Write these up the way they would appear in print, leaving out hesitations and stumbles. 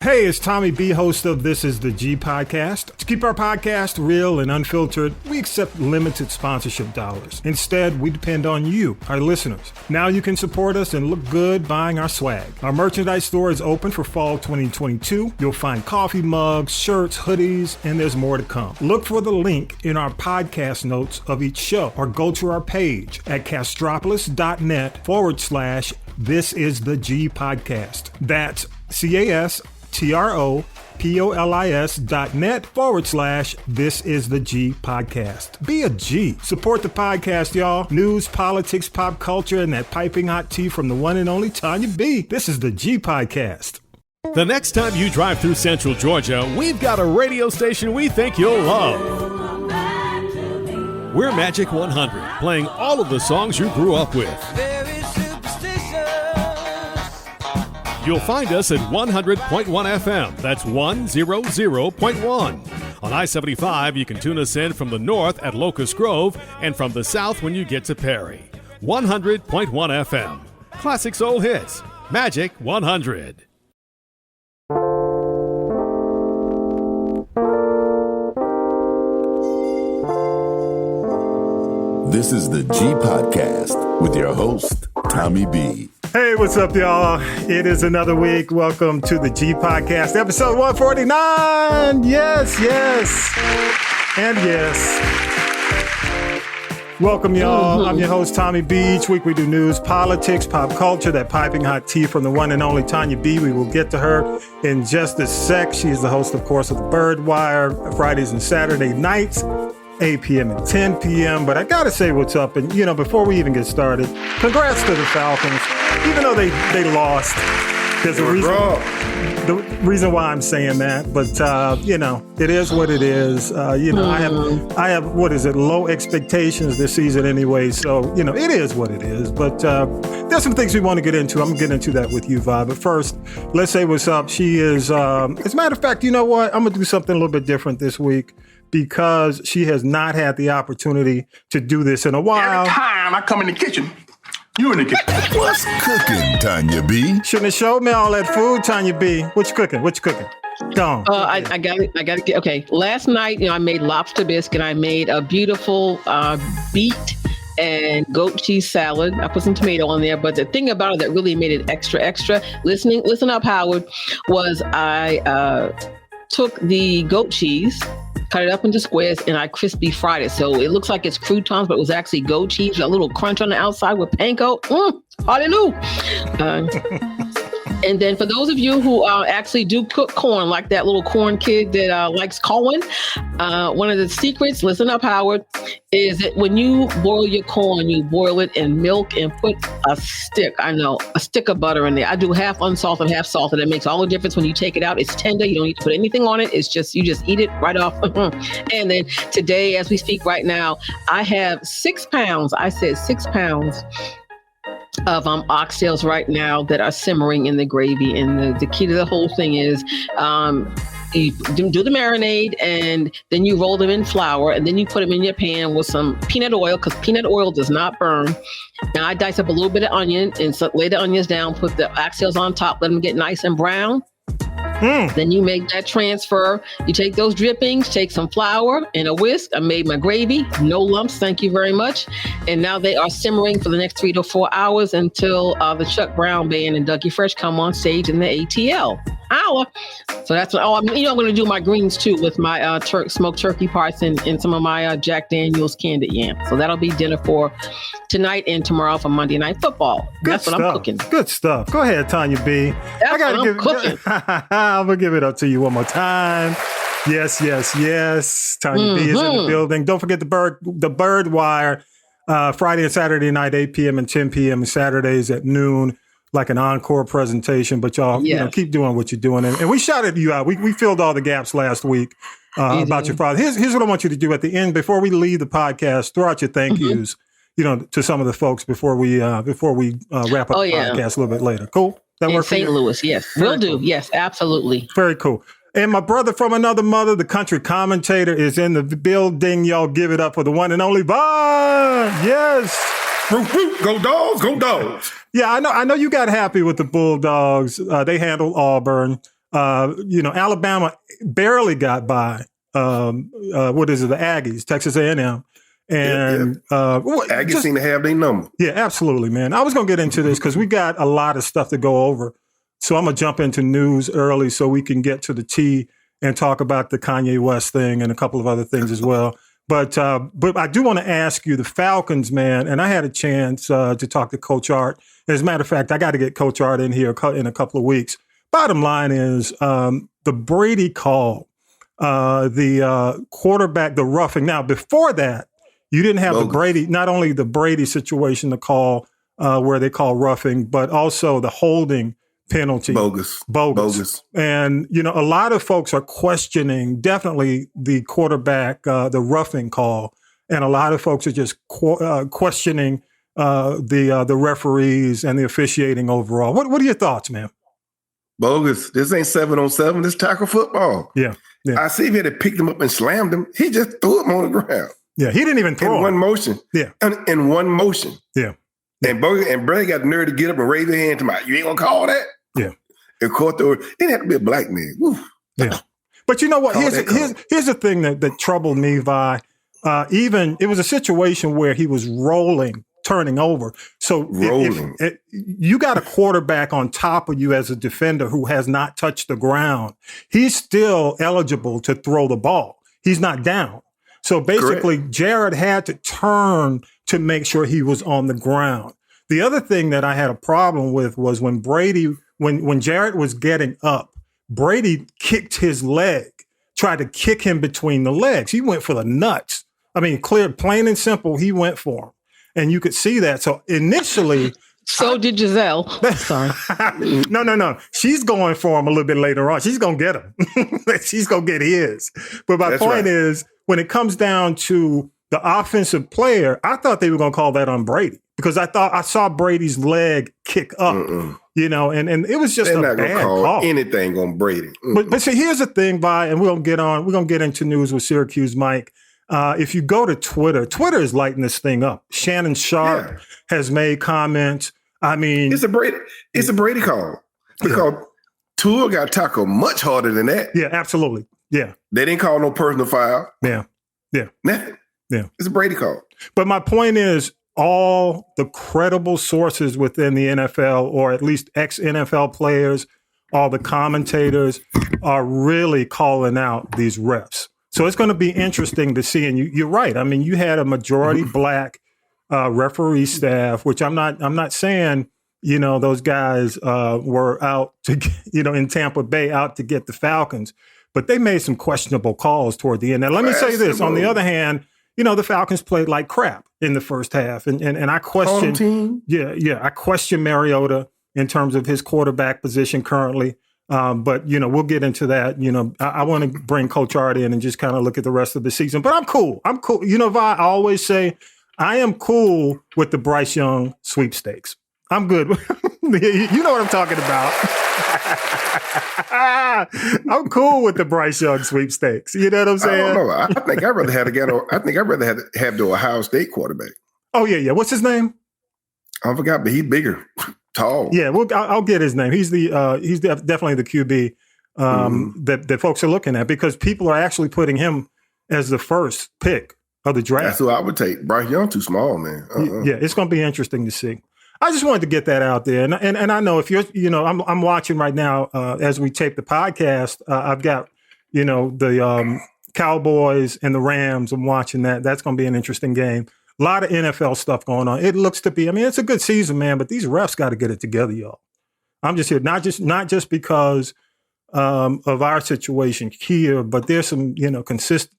Hey, it's Tommy B, host of This Is the G podcast. To keep our podcast real and unfiltered, we accept limited sponsorship dollars. Instead, we depend on you, our listeners. Now you can support us and look good buying our swag. Our merchandise store is open for fall 2022. You'll find coffee mugs, shirts, hoodies, and there's more to come. Look for the link in our podcast notes of each show or go to our page at castropolis.net/This Is the G podcast. That's castropolis.net/This Is the G podcast. Be a G. Support the podcast, y'all. News, politics, pop culture, and that piping hot tea from the one and only Tonya B. This is the G podcast. The next time you drive through Central Georgia, we've got a radio station we think you'll love. We're Magic 100, playing all of the songs you grew up with. You'll find us at 100.1 FM. That's 100.1. On I-75, you can tune us in from the north at Locust Grove and from the south when you get to Perry. 100.1 FM. Classic soul hits. Magic 100. This is the G Podcast with your host, Tommy B. Hey, what's up, y'all? It is another week. Welcome to the G Podcast, episode 149. Yes, and yes. Welcome, y'all. I'm your host, Tommy B. Each week we do news, politics, pop culture, that piping hot tea from the one and only Tonya B. We will get to her in just a sec. She is the host, of course, of the Byrdwire, Fridays and Saturday nights, 8 p.m. and 10 p.m. But I got to say what's up. And, before we even get started, congrats to the Falcons. Even though they lost, there's a reason, the reason why I'm saying that. But, it is what it is. I have, low expectations this season anyway. So, it is what it is. But there's some things we want to get into. I'm going to get into that with you, Vi. But first, let's say what's up. She is, as a matter of fact, you know what? I'm going to do something a little bit different this week, because she has not had the opportunity to do this in a while. Every time I come in the kitchen, you in the kitchen. What's cooking, Tonya B? Shouldn't have showed me all that food, Tonya B. What you cooking? Go on. I got to get, okay. Last night, I made lobster bisque and I made a beautiful beet and goat cheese salad. I put some tomato on there, but the thing about it that really made it extra, listen up, Howard, was I took the goat cheese, cut it up into squares, and I crispy fried it. So it looks like it's croutons, but it was actually goat cheese, a little crunch on the outside with panko. Hallelujah. And then for those of you who actually do cook corn, like that little corn kid that likes Cohen, one of the secrets, listen up, Howard, is that when you boil your corn, you boil it in milk and put a stick of butter in there. I do half unsalted, half salted. It makes all the difference when you take it out. It's tender. You don't need to put anything on it. It's just, you just eat it right off. And then today, as we speak right now, I have 6 pounds. I said 6 pounds of oxtails right now that are simmering in the gravy. And the key to the whole thing is you do the marinade, and then you roll them in flour, and then you put them in your pan with some peanut oil, because peanut oil does not burn. Now I dice up a little bit of onion and lay the onions down, put the oxtails on top, let them get nice and brown. Then you make that transfer. You take those drippings, take some flour and a whisk. I made my gravy, no lumps, thank you very much. And now they are simmering for the next 3 to 4 hours until the Chuck Brown Band and Dougie Fresh come on stage in the ATL. Hour. So that's what, I'm going to do my greens too with my smoked turkey parts and some of my Jack Daniel's candied yam. So that'll be dinner for tonight and tomorrow for Monday Night Football. That's what I'm cooking. Good stuff. Go ahead, Tonya B. I'm cooking. I'm going to give it up to you one more time. Yes. Tonya B is in the building. Don't forget the Byrdwire, Friday and Saturday night, 8 p.m. and 10 p.m. and Saturdays at noon, like an encore presentation. But y'all, keep doing what you're doing. And we shouted you out. We filled all the gaps last week about your father. Here's what I want you to do at the end. Before we leave the podcast, throw out your thank yous, to some of the folks before we wrap up the podcast a little bit later. Cool? That work for you? St. Louis, yes. Will do. Yes, absolutely. Very cool. And my brother from another mother, the country commentator, is in the building. Y'all give it up for the one and only Bob. Yes. Go Dogs, go Dogs. Yeah, I know you got happy with the Bulldogs. They handled Auburn. Alabama barely got by. The Aggies, Texas A&M. And Aggies seem to have their number. Yeah, absolutely, man. I was going to get into this because we got a lot of stuff to go over. So I'm going to jump into news early so we can get to the tea and talk about the Kanye West thing and a couple of other things as well. But I do want to ask you, the Falcons, man, and I had a chance to talk to Coach Art. As a matter of fact, I got to get Coach Art in here in a couple of weeks. Bottom line is the Brady call, the quarterback, the roughing. Now, before that, you didn't have the Brady, not only the Brady situation to call where they call roughing, but also the holding penalty. Bogus. And, a lot of folks are questioning definitely the quarterback, the roughing call. And a lot of folks are just questioning the referees and the officiating overall. What are your thoughts, man? Bogus. This ain't 7-on-7. This tackle football. Yeah. I see if he had picked him up and slammed him. He just threw him on the ground. Yeah, he didn't even throw in one motion. Yeah. In one motion. Yeah. And Brady got the nerve to get up and raise his hand to my, you ain't gonna call that? Yeah. And caught it didn't have to be a black man. Woo. Yeah. But you know what? Here's the thing that troubled me, Vi. It was a situation where he was turning over. So if you got a quarterback on top of you as a defender who has not touched the ground, he's still eligible to throw the ball. He's not down. So basically, correct. Jared had to turn to make sure he was on the ground. The other thing that I had a problem with was when Jared was getting up, Brady kicked his leg, tried to kick him between the legs. He went for the nuts. I mean, plain and simple, he went for him. And you could see that. So initially... So did Giselle. Sorry. No. She's going for him a little bit later on. She's going to get him. She's going to get his. But my point is, when it comes down to the offensive player, I thought they were going to call that on Brady because I saw Brady's leg kick up, and it was just They're a bad call. Anything on Brady. But see, here's the thing, Vi, and we're going to get into news with Syracuse Mike. If you go to Twitter is lighting this thing up. Shannon Sharp has made comments. I mean, it's a Brady call because Tua got tackled much harder than that. Yeah, absolutely. Yeah. They didn't call no personal foul. Yeah. Nothing. Yeah. It's a Brady call. But my point is, all the credible sources within the NFL, or at least ex-NFL players, all the commentators are really calling out these refs. So it's going to be interesting to see. And you're right. I mean, you had a majority black referee staff, which I'm not saying, those guys were out to, in Tampa Bay out to get the Falcons, but they made some questionable calls toward the end. Now, let me say this. On the other hand, the Falcons played like crap in the first half. And I question, I question Mariota in terms of his quarterback position currently. But, we'll get into that. I want to bring Coach Art in and just kind of look at the rest of the season. But I'm cool. Vi, I always say I am cool with the Bryce Young sweepstakes. I'm good. You know what I'm talking about. I'm cool with the Bryce Young sweepstakes. You know what I'm saying? I don't know. I think I'd rather have the Ohio State quarterback. Oh, yeah. What's his name? I forgot, but he's bigger. Tall. Yeah, I'll get his name. He's definitely the QB that folks are looking at because people are actually putting him as the first pick of the draft. That's who I would take. Bryce Young too small, man. Yeah, it's going to be interesting to see. I just wanted to get that out there, and I know if you're, I'm watching right now as we tape the podcast. I've got, the Cowboys and the Rams. I'm watching that. That's going to be an interesting game. A lot of NFL stuff going on. It looks to be, it's a good season, man, but these refs got to get it together, y'all. I'm just here, not just because of our situation here, but there's some,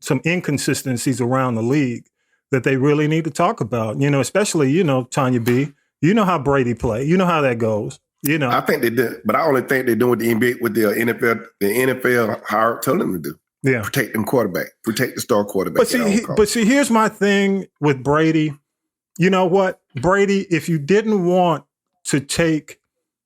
some inconsistencies around the league that they really need to talk about, especially, Tonya B, how Brady play, how that goes, I think they did, but I only think they're doing the NBA with the NFL how telling them to do. Yeah, protect them quarterback, protect the star quarterback. But see, here's my thing with Brady. You know what, Brady? If you didn't want to take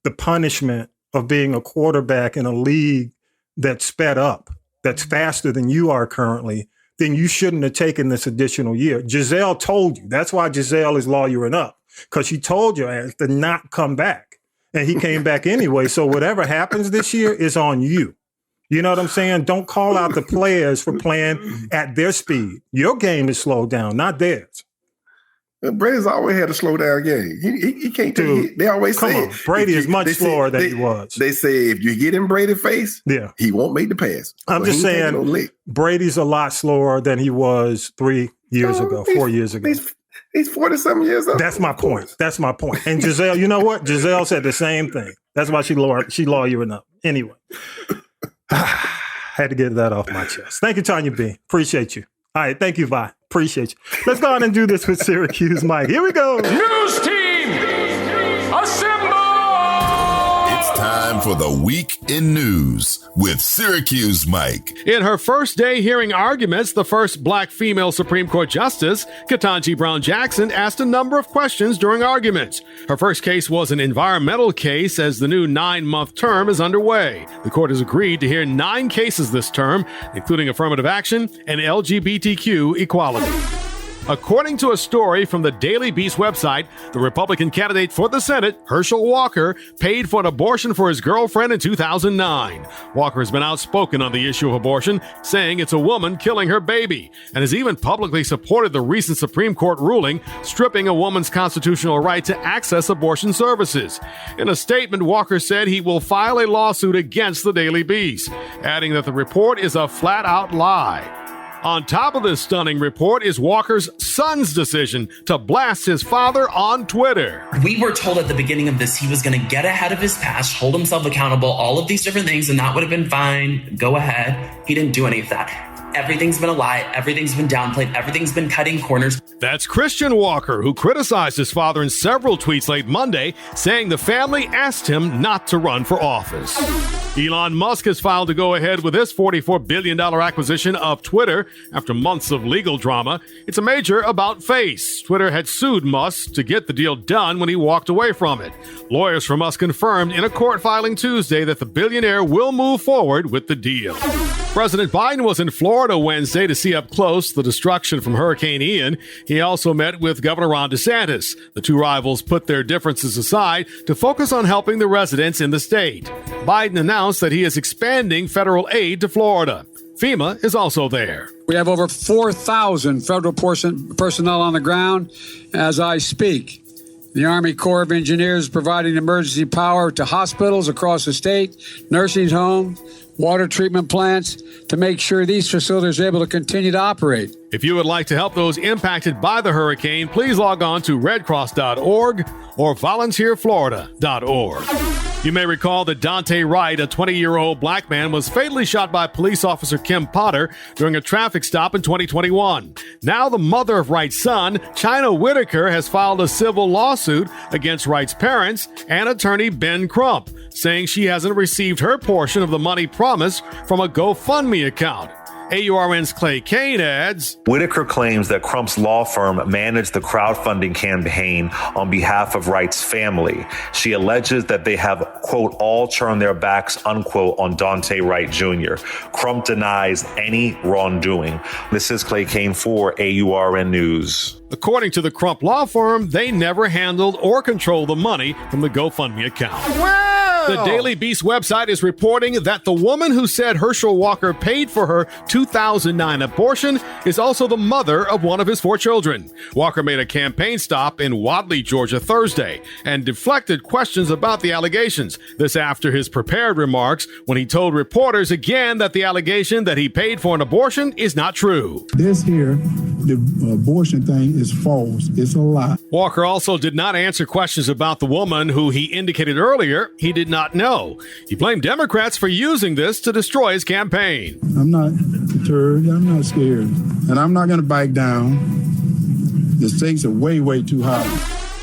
the punishment of being a quarterback in a league that's sped up, that's faster than you are currently, then you shouldn't have taken this additional year. Giselle told you. That's why Giselle is lawyering up, because she told your ass to not come back, and he came back anyway. So whatever happens this year is on you. You know what I'm saying? Don't call out the players for playing at their speed. Your game is slowed down, not theirs. Brady's always had a slow down game. He can't take it. They always say Brady is much slower than he was. They say if you get in Brady's face, he won't make the pass. I'm just saying Brady's a lot slower than he was 3 years ago, 4 years ago. He's 40-something years old. That's my point. That's my point. And Giselle, you know what? Giselle said the same thing. That's why she lawyering up. Anyway. Had to get that off my chest. Thank you, Tonya B. Appreciate you. All right. Thank you, Vi. Appreciate you. Let's go on and do this with Syracuse Mike. Here we go. News team, assemble! It's time for the Week in News with Syracuse Mike. In her first day hearing arguments, the first black female Supreme Court Justice, Ketanji Brown Jackson, asked a number of questions during arguments. Her first case was an environmental case as the new 9-month term is underway. The court has agreed to hear 9 cases this term, including affirmative action and LGBTQ equality. According to a story from the Daily Beast website, the Republican candidate for the Senate, Herschel Walker, paid for an abortion for his girlfriend in 2009. Walker has been outspoken on the issue of abortion, saying it's a woman killing her baby, and has even publicly supported the recent Supreme Court ruling stripping a woman's constitutional right to access abortion services. In a statement, Walker said he will file a lawsuit against the Daily Beast, adding that the report is a flat-out lie. On top of this stunning report is Walker's son's decision to blast his father on Twitter. We were told at the beginning of this he was going to get ahead of his past, hold himself accountable, all of these different things, and that would have been fine. Go ahead. He didn't do any of that. Everything's been a lie. Everything's been downplayed. Everything's been cutting corners. That's Christian Walker, who criticized his father in several tweets late Monday, saying the family asked him not to run for office. Elon Musk has filed to go ahead with his $44 billion acquisition of Twitter after months of legal drama. It's a major about-face. Twitter had sued Musk to get the deal done when he walked away from it. Lawyers for Musk confirmed in a court filing Tuesday that the billionaire will move forward with the deal. President Biden was in Florida Wednesday to see up close the destruction from Hurricane Ian. He also met with Governor Ron DeSantis. The two rivals put their differences aside to focus on helping the residents in the state. Biden announced that he is expanding federal aid to Florida. FEMA is also there. We have over 4,000 federal personnel on the ground as I speak. The Army Corps of Engineers providing emergency power to hospitals across the state, nursing homes, water treatment plants to make sure these facilities are able to continue to operate. If you would like to help those impacted by the hurricane, please log on to redcross.org or volunteerflorida.org. You may recall that Dante Wright, a 20-year-old black man, was fatally shot by police officer Kim Potter during a traffic stop in 2021. Now the mother of Wright's son, China Whitaker, has filed a civil lawsuit against Wright's parents and attorney Ben Crump, saying she hasn't received her portion of the money promised from a GoFundMe account. AURN's Clay Kane adds, Whitaker claims that Crump's law firm managed the crowdfunding campaign on behalf of Wright's family. She alleges that they have, quote, all turned their backs, unquote, on Dante Wright Jr. Crump denies any wrongdoing. This is Clay Kane for AURN News. According to the Crump law firm, they never handled or controlled the money from the GoFundMe account. Wow! The Daily Beast website is reporting that the woman who said Herschel Walker paid for her 2009 abortion is also the mother of one of his 4 children. Walker made a campaign stop in Wadley, Georgia Thursday and deflected questions about the allegations. This after his prepared remarks when he told reporters again that the allegation that he paid for an abortion is not true. This here, the abortion thing is false. It's a lie. Walker also did not answer questions about the woman who he indicated earlier he did not know. He blamed Democrats for using this to destroy his campaign. I'm not deterred. I'm not scared. And I'm not going to back down. The stakes are way, way too high.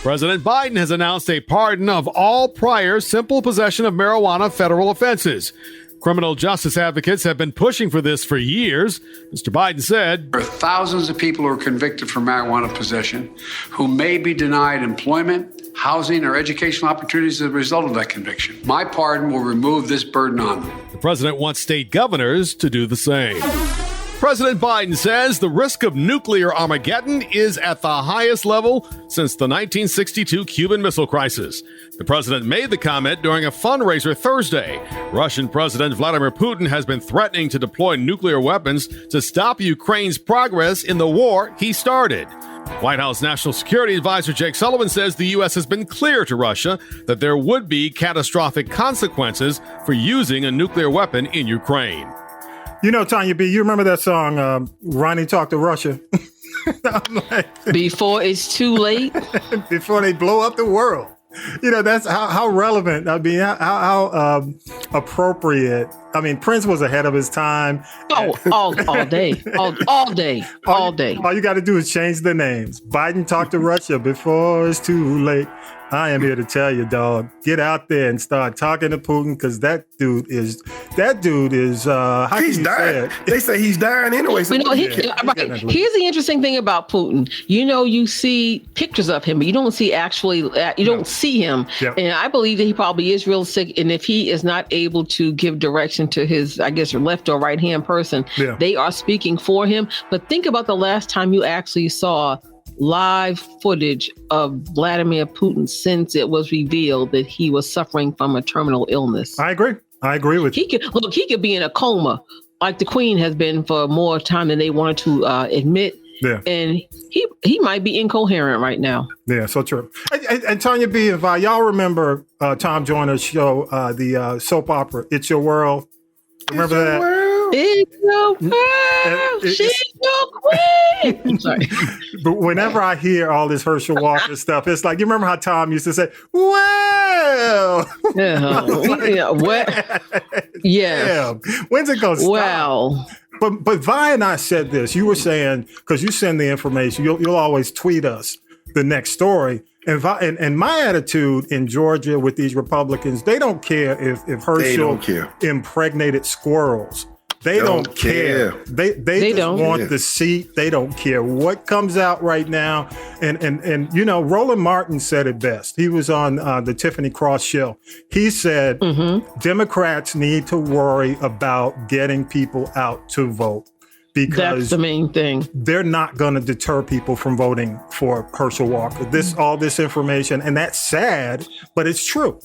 President Biden has announced a pardon of all prior simple possession of marijuana federal offenses. Criminal justice advocates have been pushing for this for years. Mr. Biden said, There are thousands of people who are convicted for marijuana possession who may be denied employment, housing, or educational opportunities as a result of that conviction. My pardon will remove this burden on them. The president wants state governors to do the same. President Biden says the risk of nuclear Armageddon is at the highest level since the 1962 Cuban Missile Crisis. The president made the comment during a fundraiser Thursday. Russian President Vladimir Putin has been threatening to deploy nuclear weapons to stop Ukraine's progress in the war he started. White House National Security Advisor Jake Sullivan says the U.S. has been clear to Russia that there would be catastrophic consequences for using a nuclear weapon in Ukraine. You know, Tonya B, you remember that song, Ronnie Talk to Russia? Before it's too late. Before they blow up the world. You know, that's how relevant, I mean, how appropriate. I mean, Prince was ahead of his time. Oh, all day. All day. All day. All you got to do is change the names. Biden talked to Russia before it's too late. I am here to tell you, dog, get out there and start talking to Putin, because that dude is how he's dying. They say he's dying anyway. So Here's the interesting thing about Putin. You know, you see pictures of him, but you don't see don't see him. Yep. And I believe that he probably is real sick. And if he is not able to give direction to his, I guess, left or right hand person, they are speaking for him. But think about the last time you actually saw live footage of Vladimir Putin since it was revealed that he was suffering from a terminal illness. I agree with you. He could be in a coma, like the Queen has been for more time than they wanted to admit. Yeah. And he might be incoherent right now. Yeah, so true. And Tonya B and Vi, y'all remember Tom Joyner's show, the soap opera, It's Your World? Remember that? It's your world. She's your queen. I'm sorry. But whenever I hear all this Herschel Walker stuff, it's like, you remember how Tom used to say, well. Yeah. When's it going to stop? Well. But Vi and I said this. You were saying, because you send the information, you'll always tweet us the next story. And my attitude in Georgia with these Republicans, they don't care if Herschel impregnated squirrels. They don't care. They just want the seat. They don't care what comes out right now. And you know, Roland Martin said it best. He was on the Tiffany Cross show. He said, Democrats need to worry about getting people out to vote, because that's the main thing. They're not going to deter people from voting for Herschel Walker. All this information, and that's sad, but it's true.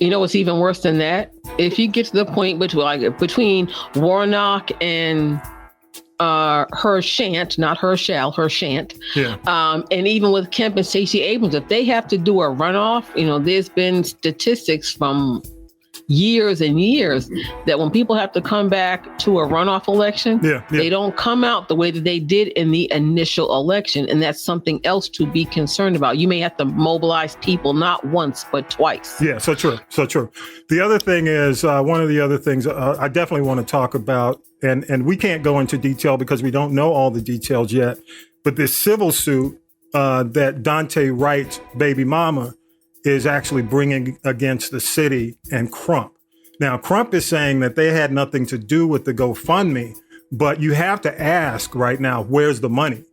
You know what's even worse than that? If you get to the point between Warnock and Herschel, not Herschel, Herschel. Yeah. And even with Kemp and Stacey Abrams, if they have to do a runoff, you know, there's been statistics from years and years that when people have to come back to a runoff election, they don't come out the way that they did in the initial election. And that's something else to be concerned about. You may have to mobilize people not once, but twice. Yeah, so true. So true. The other thing is, one of the other things I definitely want to talk about, and we can't go into detail because we don't know all the details yet, but this civil suit that Dante Wright's baby mama is actually bringing against the city and Crump. Now, Crump is saying that they had nothing to do with the GoFundMe, but you have to ask right now, where's the money?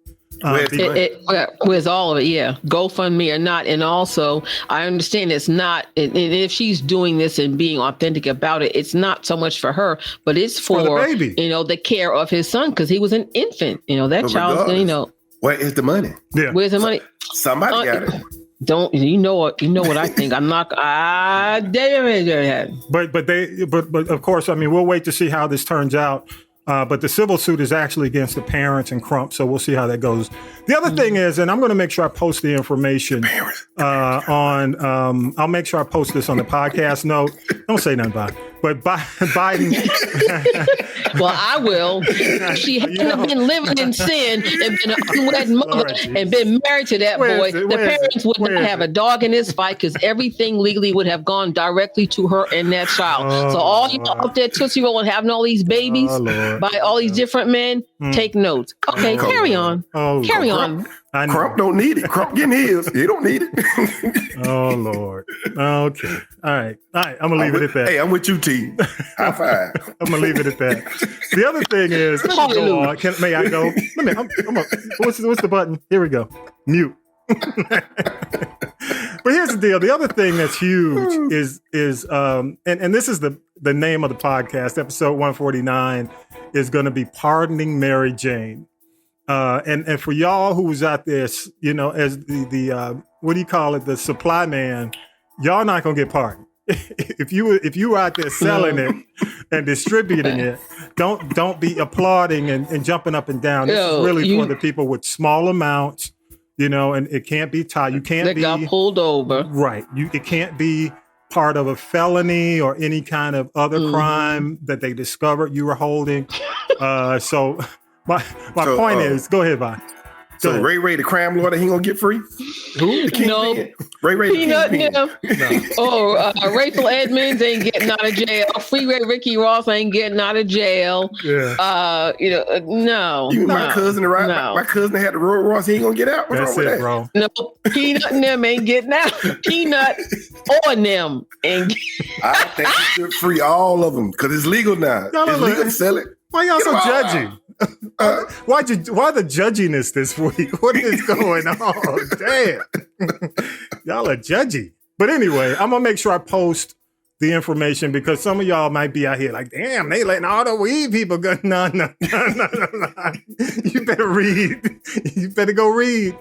Where's all of it? Yeah. GoFundMe or not. And also, I understand it's not, and if she's doing this and being authentic about it, it's not so much for her, but it's for the baby. You know, the care of his son, because he was an infant. You know, that child's, you know. Where is the money? Yeah. Where's the money? Somebody got it. Don't you know what I think? I'm not. But of course, I mean, we'll wait to see how this turns out. But the civil suit is actually against the parents and Crump, so we'll see how that goes. The other thing is, and I'm going to make sure I post the information on. I'll make sure I post this on the podcast note. Don't say nothing about it. But Biden. Well, I will. She hadn't been living in sin and been an unwed mother and been married to that boy. The parents would not have a dog in this fight, because everything legally would have gone directly to her and that child. So all you up there Tootsie Roll and having all these babies by all these different men, take notes. Okay, carry on. Carry on. Crump don't need it. Crump getting his. He don't need it. Oh, Lord. Okay. All right. I'm going to leave it at that. Hey, I'm with you, T. High five. I'm going to leave it at that. The other thing is, may I go? What's the button? Here we go. Mute. But here's the deal. The other thing that's huge is and this is the name of the podcast, episode 149, is going to be Pardoning Mary Jane. And for y'all who was out there, as the what do you call it, the supply man, y'all not gonna get pardoned. If you were out there selling it and distributing it, don't be applauding and jumping up and down. This is really for the people with small amounts, and it can't be tied. You can't be got pulled over. Right. It can't be part of a felony or any kind of other crime that they discovered you were holding. So my point is, go ahead, Vi. So Ray the crime lord, he gonna get free? Who? No. Ray Peanut him. No. Rachel Edmonds ain't getting out of jail. Freeway Ricky Ross ain't getting out of jail. Yeah. No. My cousin had the Rolls Royce. He ain't gonna get out. What's That's wrong with it, that? bro. No, Peanut and them ain't getting out. Peanut or them ain't. I think you should free all of them because it's legal now. It's legal to sell it. Why y'all so judgy? Why the judginess this week? What is going on? Damn. Y'all are judgy. But anyway, I'm going to make sure I post the information because some of y'all might be out here like, damn, they letting all the weed people go. No. You better read. You better go read.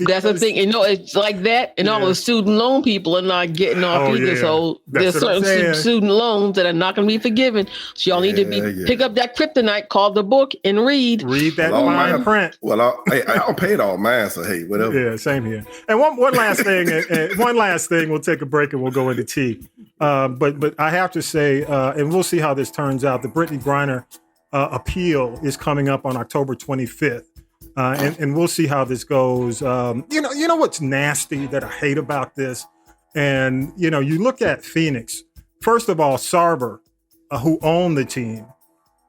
That's the thing. It's like that. And all the student loan people are not getting off either. Yeah. So there's certain student loans that are not going to be forgiven. So y'all need to pick up that kryptonite, call the book, and read. Read that fine print. Well, I'll pay it all mine. So, hey, whatever. Yeah, same here. And one last thing, we'll take a break and we'll go into tea. But I have to say, and we'll see how this turns out, the Brittany Griner appeal is coming up on October 25th. And we'll see how this goes. You know what's nasty that I hate about this? And, you look at Phoenix. First of all, Sarver, who owned the team,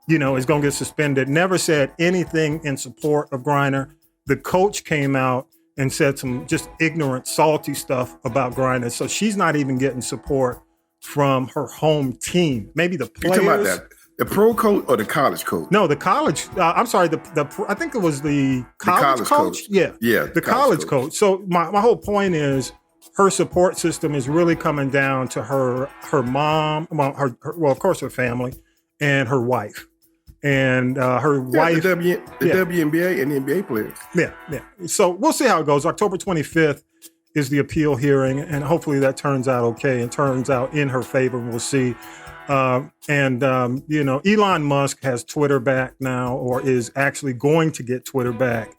is going to get suspended. Never said anything in support of Griner. The coach came out and said some just ignorant, salty stuff about Griner. So she's not even getting support from her home team. Maybe the players. You're talking about the pro coach or the college coach? No, the college. I'm sorry. I think it was the college coach. Yeah. The college coach. So my whole point is her support system is really coming down to her mom. Well, of course, her family and her wife. And her wife. The WNBA and the NBA players. Yeah. So we'll see how it goes. October 25th. Is the appeal hearing, and hopefully that turns out okay and turns out in her favor. We'll see. Elon Musk has Twitter back now, or is actually going to get Twitter back.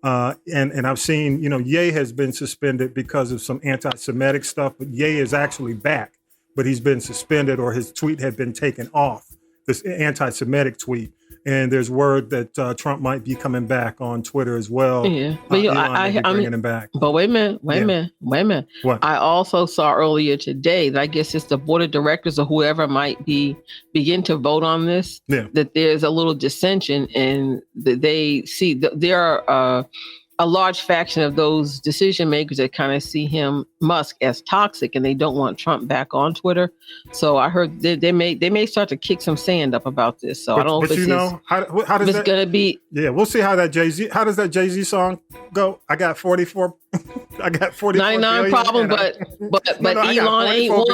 And I've seen, Ye has been suspended because of some anti-Semitic stuff, but Ye is actually back, but he's been suspended or his tweet had been taken off, this anti-Semitic tweet. And there's word that Trump might be coming back on Twitter as well. Yeah, but I'm bringing him back. But wait a minute. What? I also saw earlier today that I guess it's the board of directors or whoever might begin to vote on this. Yeah. That there's a little dissension, and that they see that there are a large faction of those decision makers that kind of see Musk as toxic, and they don't want Trump back on Twitter. So I heard they may start to kick some sand up about this. So I don't know if how does it's going to be. Yeah, we'll see how that Jay-Z. How does that Jay-Z song go? I got 44. I got 44 99 problem, but Elon ain't one.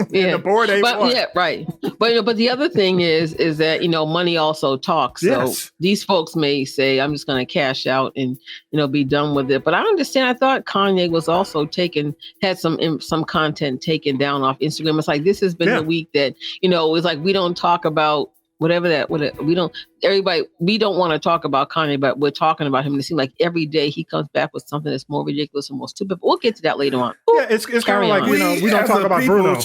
Yeah, the board ain't one. Yeah, right. But the other thing is that money also talks. So these folks may say, I'm just going to cash out and be done with it. But I understand. I thought Kanye was also had some content taken down off Instagram. It's like this has been the week that it's like we don't talk about we don't want to talk about Kanye, but we're talking about him. And it seems like every day he comes back with something that's more ridiculous and more stupid. But we'll get to that later on. Yeah, it's kind of like we don't talk about Bruno.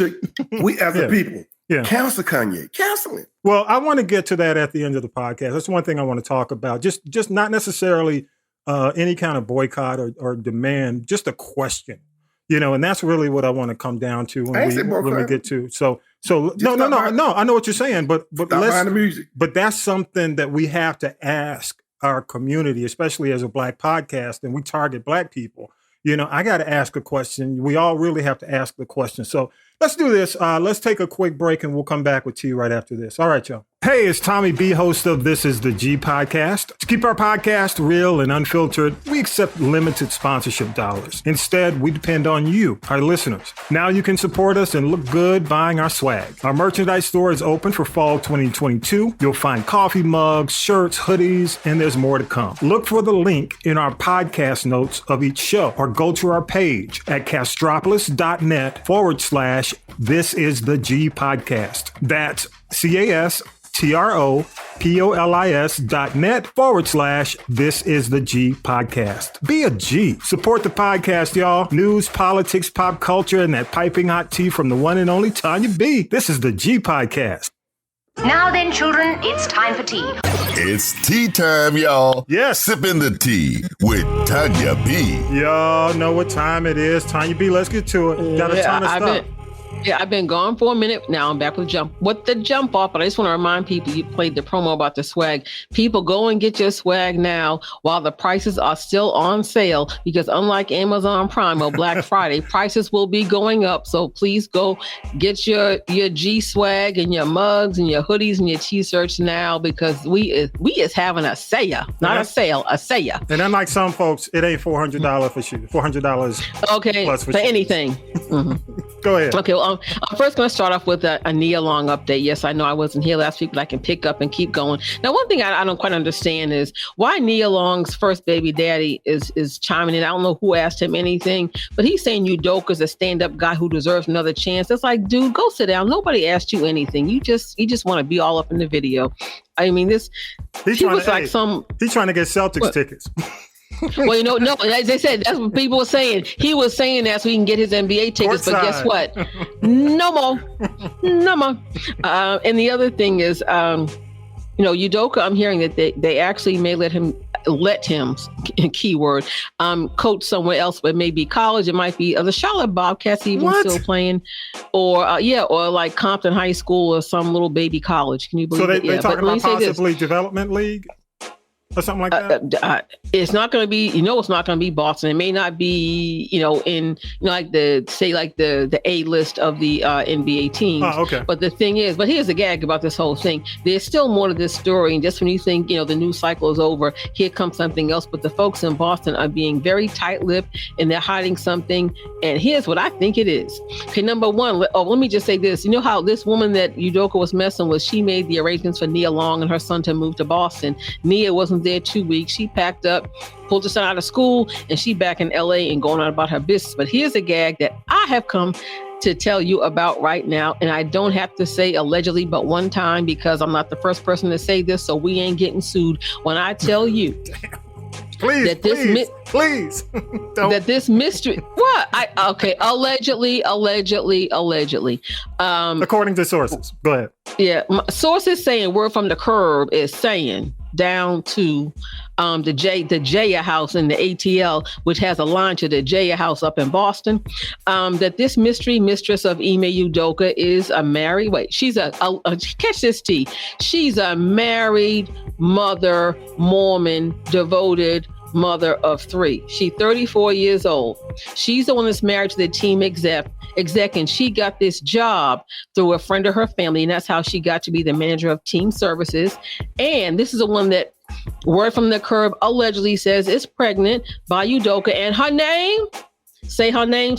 We as a people, counsel Kanye, counsel him. Well, I want to get to that at the end of the podcast. That's one thing I want to talk about. Just not necessarily any kind of boycott or demand, just a question. And that's really what I want to come down to when we get to. So no. I know what you're saying, but the music. But that's something that we have to ask our community, especially as a Black podcast, and we target Black people. I got to ask a question. We all really have to ask the question. So let's do this. Let's take a quick break, and we'll come back with tea right after this. All right, y'all. Hey, it's Tommy B, host of This Is the G podcast. To keep our podcast real and unfiltered, we accept limited sponsorship dollars. Instead, we depend on you, our listeners. Now you can support us and look good buying our swag. Our merchandise store is open for fall 2022. You'll find coffee mugs, shirts, hoodies, and there's more to come. Look for the link in our podcast notes of each show or go to our page at castropolis.net/This Is the G podcast. That's castropolis.net/This Is the G podcast. Be a G. Support the podcast, y'all. News, politics, pop culture, and that piping hot tea from the one and only Tonya B. This is the G podcast. Now then, children, it's time for tea. It's tea time, y'all. Yes. Sipping the tea with Tonya B. Y'all know what time it is. Tonya B, let's get to it. Got a ton of stuff. I've been gone for a minute. Now I'm back with the jump off. But I just want to remind people, you played the promo about the swag. People, go and get your swag now while the prices are still on sale, because unlike Amazon Prime or Black Friday, prices will be going up. So please go get your G swag and your mugs and your hoodies and your t-shirts now, because we is having a sale, not a sale, a sale. And unlike some folks, it ain't $400 for shoes. $400 okay, plus for anything. Mm-hmm. Go ahead. Okay, well, I'm first going to start off with a Nia Long update. Yes, I know I wasn't here last week, but I can pick up and keep going. Now, one thing I don't quite understand is why Nia Long's first baby daddy is chiming in. I don't know who asked him anything, but he's saying Udoka's a stand-up guy who deserves another chance. It's like, dude, go sit down. Nobody asked you anything. You just want to be all up in the video. I mean, he's trying to get Celtics tickets. Well, no, as they said, that's what people were saying. He was saying that so he can get his NBA tickets, but guess what? No more. And the other thing is, Udoka, I'm hearing that they actually may let him keyword, coach somewhere else, but maybe college. It might be the Charlotte Bobcats even still playing, or like Compton High School or some little baby college. Can you believe it? So they're talking about possibly development league? Or something like that. It's not going to be, it's not going to be Boston. It may not be, like the A list of the NBA teams. Oh, okay. But the thing is, here's the gag about this whole thing. There's still more to this story. And just when you think, the news cycle is over, here comes something else. But the folks in Boston are being very tight-lipped and they're hiding something. And here's what I think it is. Okay, number one, let me just say this. You know how this woman that Udoka was messing with, she made the arrangements for Nia Long and her son to move to Boston. Nia wasn't there 2 weeks. She packed up, pulled her son out of school, and she back in LA and going on about her business. But here's a gag that I have come to tell you about right now. And I don't have to say allegedly, but one time, because I'm not the first person to say this, so we ain't getting sued. When I tell you please. that this mystery, allegedly. According to sources. Go ahead. Yeah, sources saying, word from the curb is saying, down to the Jaya House in the ATL, which has a line to the Jaya House up in Boston, that this mystery mistress of Ime Udoka is a married, catch this tea, she's a married mother, Mormon, devoted mother of 3. She's 34 years old. She's the one that's married to the team exec, and she got this job through a friend of her family, and that's how she got to be the manager of team services. And this is the one that, word from the curb, allegedly says is pregnant by Udoka, and her name, say her name,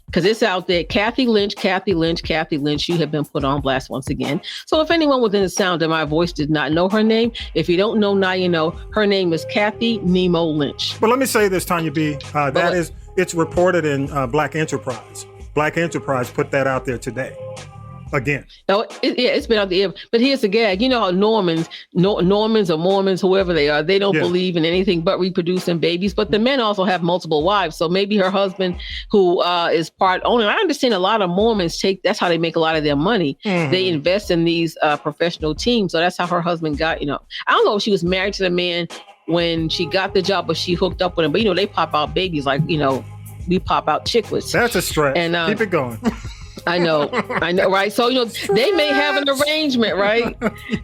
because it's out there. Kathy Lynch, you have been put on blast once again. So if anyone within the sound of my voice did not know her name, if you don't know now, you know. Her name is Kathy Nemo Lynch. But let me say this, Tonya B. It's reported in Black Enterprise. Black Enterprise put that out there today. Again. It's been out the air. But here's the gag. You know how Normans or Mormons, whoever they are, they don't believe in anything but reproducing babies. But the men also have multiple wives. So maybe her husband, who is part owner. I understand a lot of Mormons that's how they make a lot of their money. Mm-hmm. They invest in these professional teams. So that's how her husband got, I don't know if she was married to the man when she got the job, but she hooked up with him. But, they pop out babies like, we pop out chicklets. That's a stretch. And keep it going. I know, right? So, they may have an arrangement, right?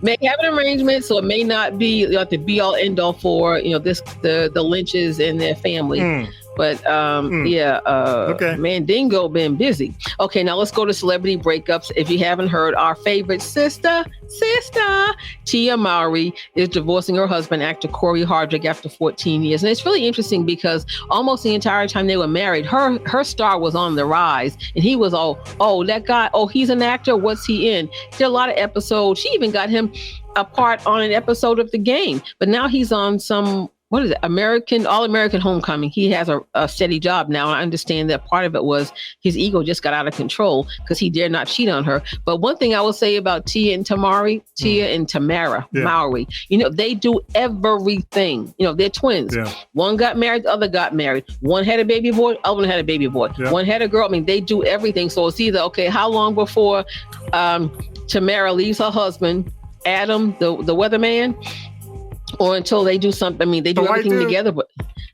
May have an arrangement, so it may not be the be all end all for, the Lynches and their family. But Mandingo been busy. Okay, now let's go to celebrity breakups. If you haven't heard, our favorite sister, Tia Mowry is divorcing her husband, actor Corey Hardrick, after 14 years. And it's really interesting because almost the entire time they were married, her star was on the rise. And he was that guy, he's an actor. What's he in? Did a lot of episodes. She even got him a part on an episode of The Game. But now he's on some, All-American Homecoming. He has a steady job now. And I understand that part of it was his ego just got out of control because he dared not cheat on her. But one thing I will say about Tia and Tamara Mowry, they do everything. They're twins. Yeah. One got married, the other got married. One had a baby boy, other one had a baby boy. Yeah. One had a girl. I mean, they do everything. So it's either, how long before Tamara leaves her husband, Adam, the weatherman, or until they do something. I mean, they do everything together, but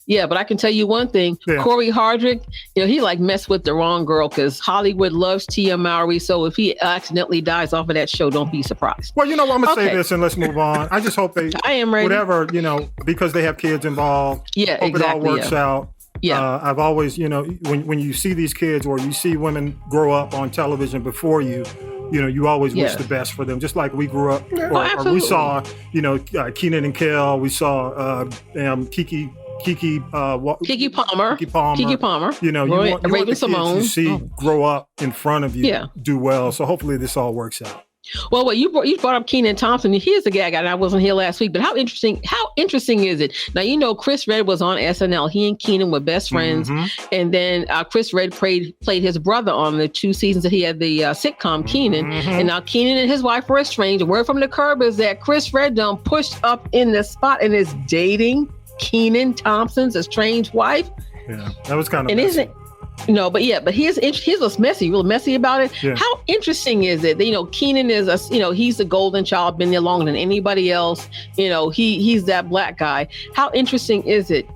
I can tell you one thing. Yeah. Corey Hardrick, he messed with the wrong girl because Hollywood loves Tia Mowry. So if he accidentally dies off of that show, don't be surprised. Well, I'm going to say this and let's move on. I just hope I am ready. Whatever, because they have kids involved. Yeah, hope exactly. It all works out. Yeah. I've always, when you see these kids or you see women grow up on television before you, you always wish the best for them. Just like we grew up, or we saw, Kenan and Kel. We saw Kiki Palmer. You want the kids you see grow up in front of you, do well. So hopefully this all works out. Well, you brought up Kenan Thompson. Here's a gag, and I wasn't here last week, but how interesting is it? Now, Chris Redd was on SNL. He and Kenan were best friends. Mm-hmm. And then Chris Redd played his brother on the 2 seasons that he had the sitcom Kenan. Mm-hmm. And now Kenan and his wife were estranged. Word from the curb is that Chris Redd done pushed up in the spot and is dating Kenan Thompson's estranged wife. Yeah, that was kind of messy. But here's what's real messy about it. Yeah. How interesting is it that, Kenan is he's the golden child, been there longer than anybody else. He's that black guy. How interesting is it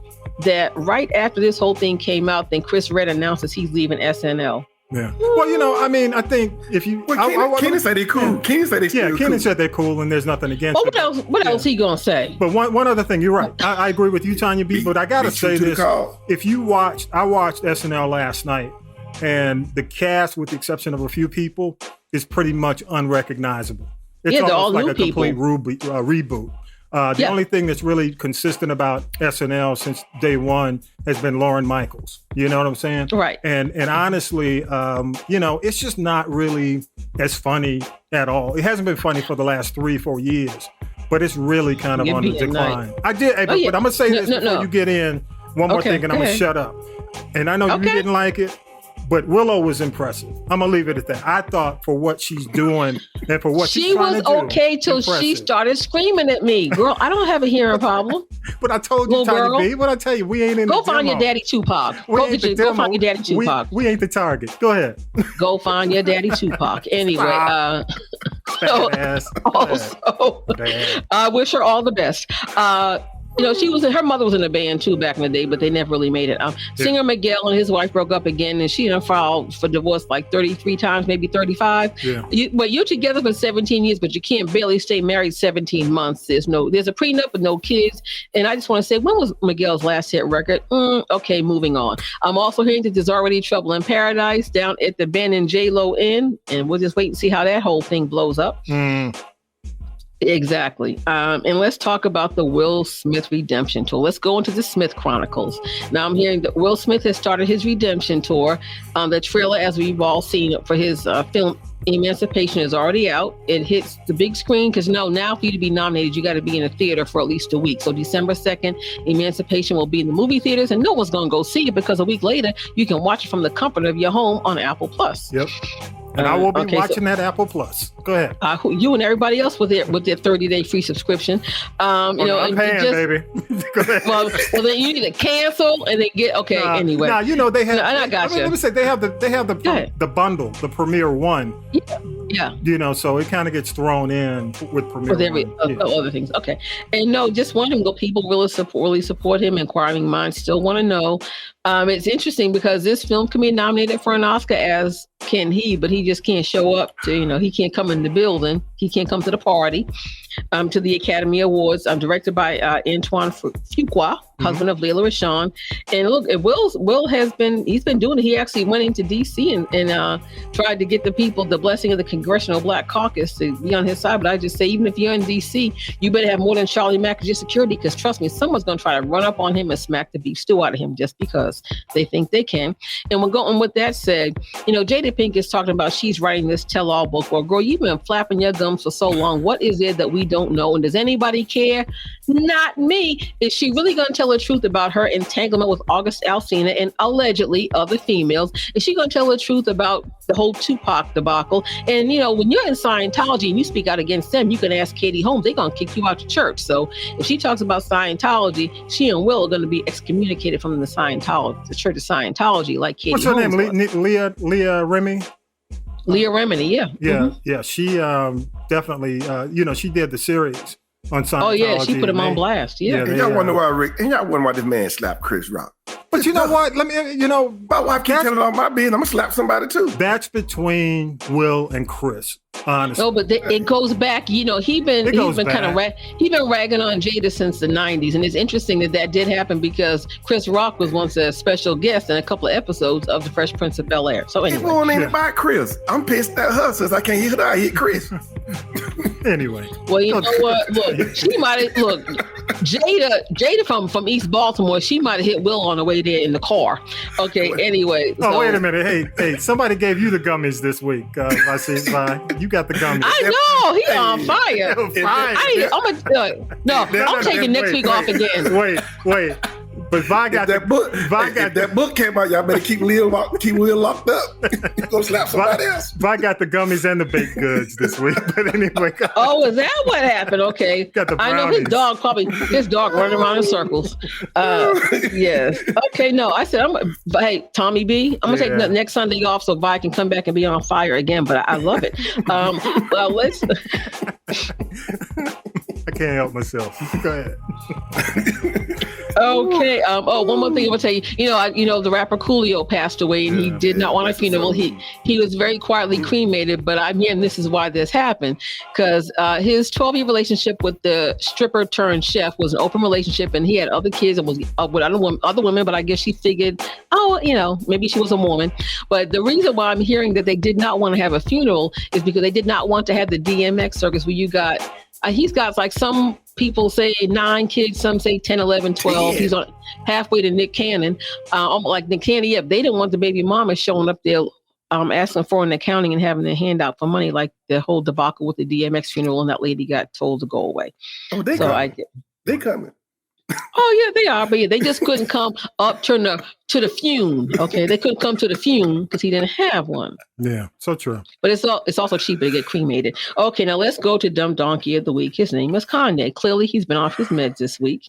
that right after this whole thing came out, then Chris Redd announces he's leaving SNL. Yeah. Well, I think if you... Kenan said they're cool. Kenan said Kenan said they're cool and there's nothing against it. What else he going to say? But one other thing, you're right. I agree with you, Tonya B, but I got to say this. If you I watched SNL last night, and the cast, with the exception of a few people, is pretty much unrecognizable. It's almost like a complete reboot. The only thing that's really consistent about SNL since day one has been Lorne Michaels. You know what I'm saying? Right. And honestly, it's just not really as funny at all. It hasn't been funny for the last 3-4 years, but it's really kind of on the decline. But I'm going to say this before you get in. One more thing, and I'm going to shut up. And I know you didn't like it, but Willow was impressive. I'm going to leave it at that. I thought for what she's doing and for what she's trying to do. She was okay till she started screaming at me. Girl, I don't have a hearing problem. But I told you, Tonya B, what I tell you, we ain't in the demo. Go find your daddy Tupac. Go find your daddy Tupac. We ain't the target. Go ahead. Go find your daddy Tupac. Anyway, I wish her all the best. Her mother was in a band too back in the day, but they never really made it. Singer Miguel and his wife broke up again, and she filed for divorce like 33 times, maybe 35. Yeah. You're together for 17 years, but you can't barely stay married 17 months. There's a prenup with no kids. And I just want to say, when was Miguel's last hit record? Okay, moving on. I'm also hearing that there's already trouble in paradise down at the Ben and J-Lo Inn, and we'll just wait and see how that whole thing blows up. Exactly. And let's talk about the Will Smith redemption tour. Let's go into the Smith Chronicles. Now, I'm hearing that Will Smith has started his redemption tour. The trailer, as we've all seen for his film Emancipation, is already out. It hits the big screen because now for you to be nominated, you got to be in a theater for at least a week. So December 2nd, Emancipation will be in the movie theaters, and no one's going to go see it because a week later, you can watch it from the comfort of your home on Apple Plus. Yep. And I will be watching that Apple Plus. Go ahead. You and everybody else with their 30-day free subscription. I'm paying, baby. Go ahead. Well, then you need to cancel and then get anyway. Now they have. I got you. Let me say they have the bundle, the Premier One. Yeah. So it kind of gets thrown in with Premier One. Other things. Okay. And just want him to go. People really support him. Inquiring minds still want to know. It's interesting because this film can be nominated for an Oscar, as can he, but he just can't show up to, he can't come in the building. he can't come to the party, to the Academy Awards. Directed by Antoine Fuqua, husband of Layla Rashawn. And look, Will he's been doing it. He actually went into DC and tried to get the people the blessing of the Congressional Black Caucus to be on his side. But I just say, even if you're in DC, you better have more than Charlie Mack as your security, because trust me, someone's going to try to run up on him and smack the beef stew out of him just because they think they can. And we're going with that said, Jada Pink is talking about she's writing this tell-all book. Well, girl, you've been flapping your gums for so long. What is it that we don't know? And does anybody care? Not me. Is she really going to tell the truth about her entanglement with August Alsina and allegedly other females? Is she going to tell the truth about the whole Tupac debacle? And, when you're in Scientology and you speak out against them, you can ask Katie Holmes. They're going to kick you out the church. So if she talks about Scientology, she and Will are going to be excommunicated from the Church of Scientology, like Katie Holmes. What's her name? Leah Remy? Leah Remini, yeah. Yeah, Mm-hmm. yeah. She definitely, she did the series on Scientology. Oh, yeah, she put him on blast, yeah. And y'all wonder why this man slapped Chris Rock. But you know what? Let me, my wife keeps telling all my business. I'm going to slap somebody too. That's between Will and Chris, honestly. No, but it goes back. He's been kind of he's been ragging on Jada since the 90s. And it's interesting that did happen because Chris Rock was once a special guest in a couple of episodes of The Fresh Prince of Bel-Air. So anyway. It ain't about Chris. I'm pissed at her since I can't hit her. I hit Chris. Anyway. Well, you know what? Look, she might have, Jada from East Baltimore, she might have hit Will on the way there in the car. Okay, anyway. Oh, wait a minute. Hey, somebody gave you the gummies this week. I see, you got the gummies. I know, he's on fire. I'm taking next week off again. Wait. But Vi got that book. That book came out, y'all better keep Will locked up. You're gonna slap somebody else. Vi got the gummies and the baked goods this week. But anyway. Oh, is that what happened? Okay. I know his dog running around in circles. Yes. Okay. No, I said hey, Tommy B, I'm gonna take the next Sunday off so Vi can come back and be on fire again. But I love it. Well, let's. I can't help myself. Go ahead. Okay. One more thing I will tell you. The rapper Coolio passed away, and he did not want a funeral. He was very quietly cremated. But again, this is why this happened, because his 12-year relationship with the stripper turned chef was an open relationship, and he had other kids and was with other women. But I guess she figured, maybe she was a woman. But the reason why I'm hearing that they did not want to have a funeral is because they did not want to have the DMX circus where you got. He's got like some people say 9 kids, some say 10, 11, 12. Yeah. He's on halfway to Nick Cannon. Like Nick Cannon, they didn't want the baby mama showing up there asking for an accounting and having a handout for money, like the whole debacle with the DMX funeral, and that lady got told to go away. Oh, they coming. Oh yeah, they are, but they just couldn't come up to the fume. Okay, they couldn't come to the fume because he didn't have one. Yeah, so true. But it's also cheaper to get cremated. Okay, now let's go to Dumb Donkey of the Week. His name is Kanye. Clearly, he's been off his meds this week.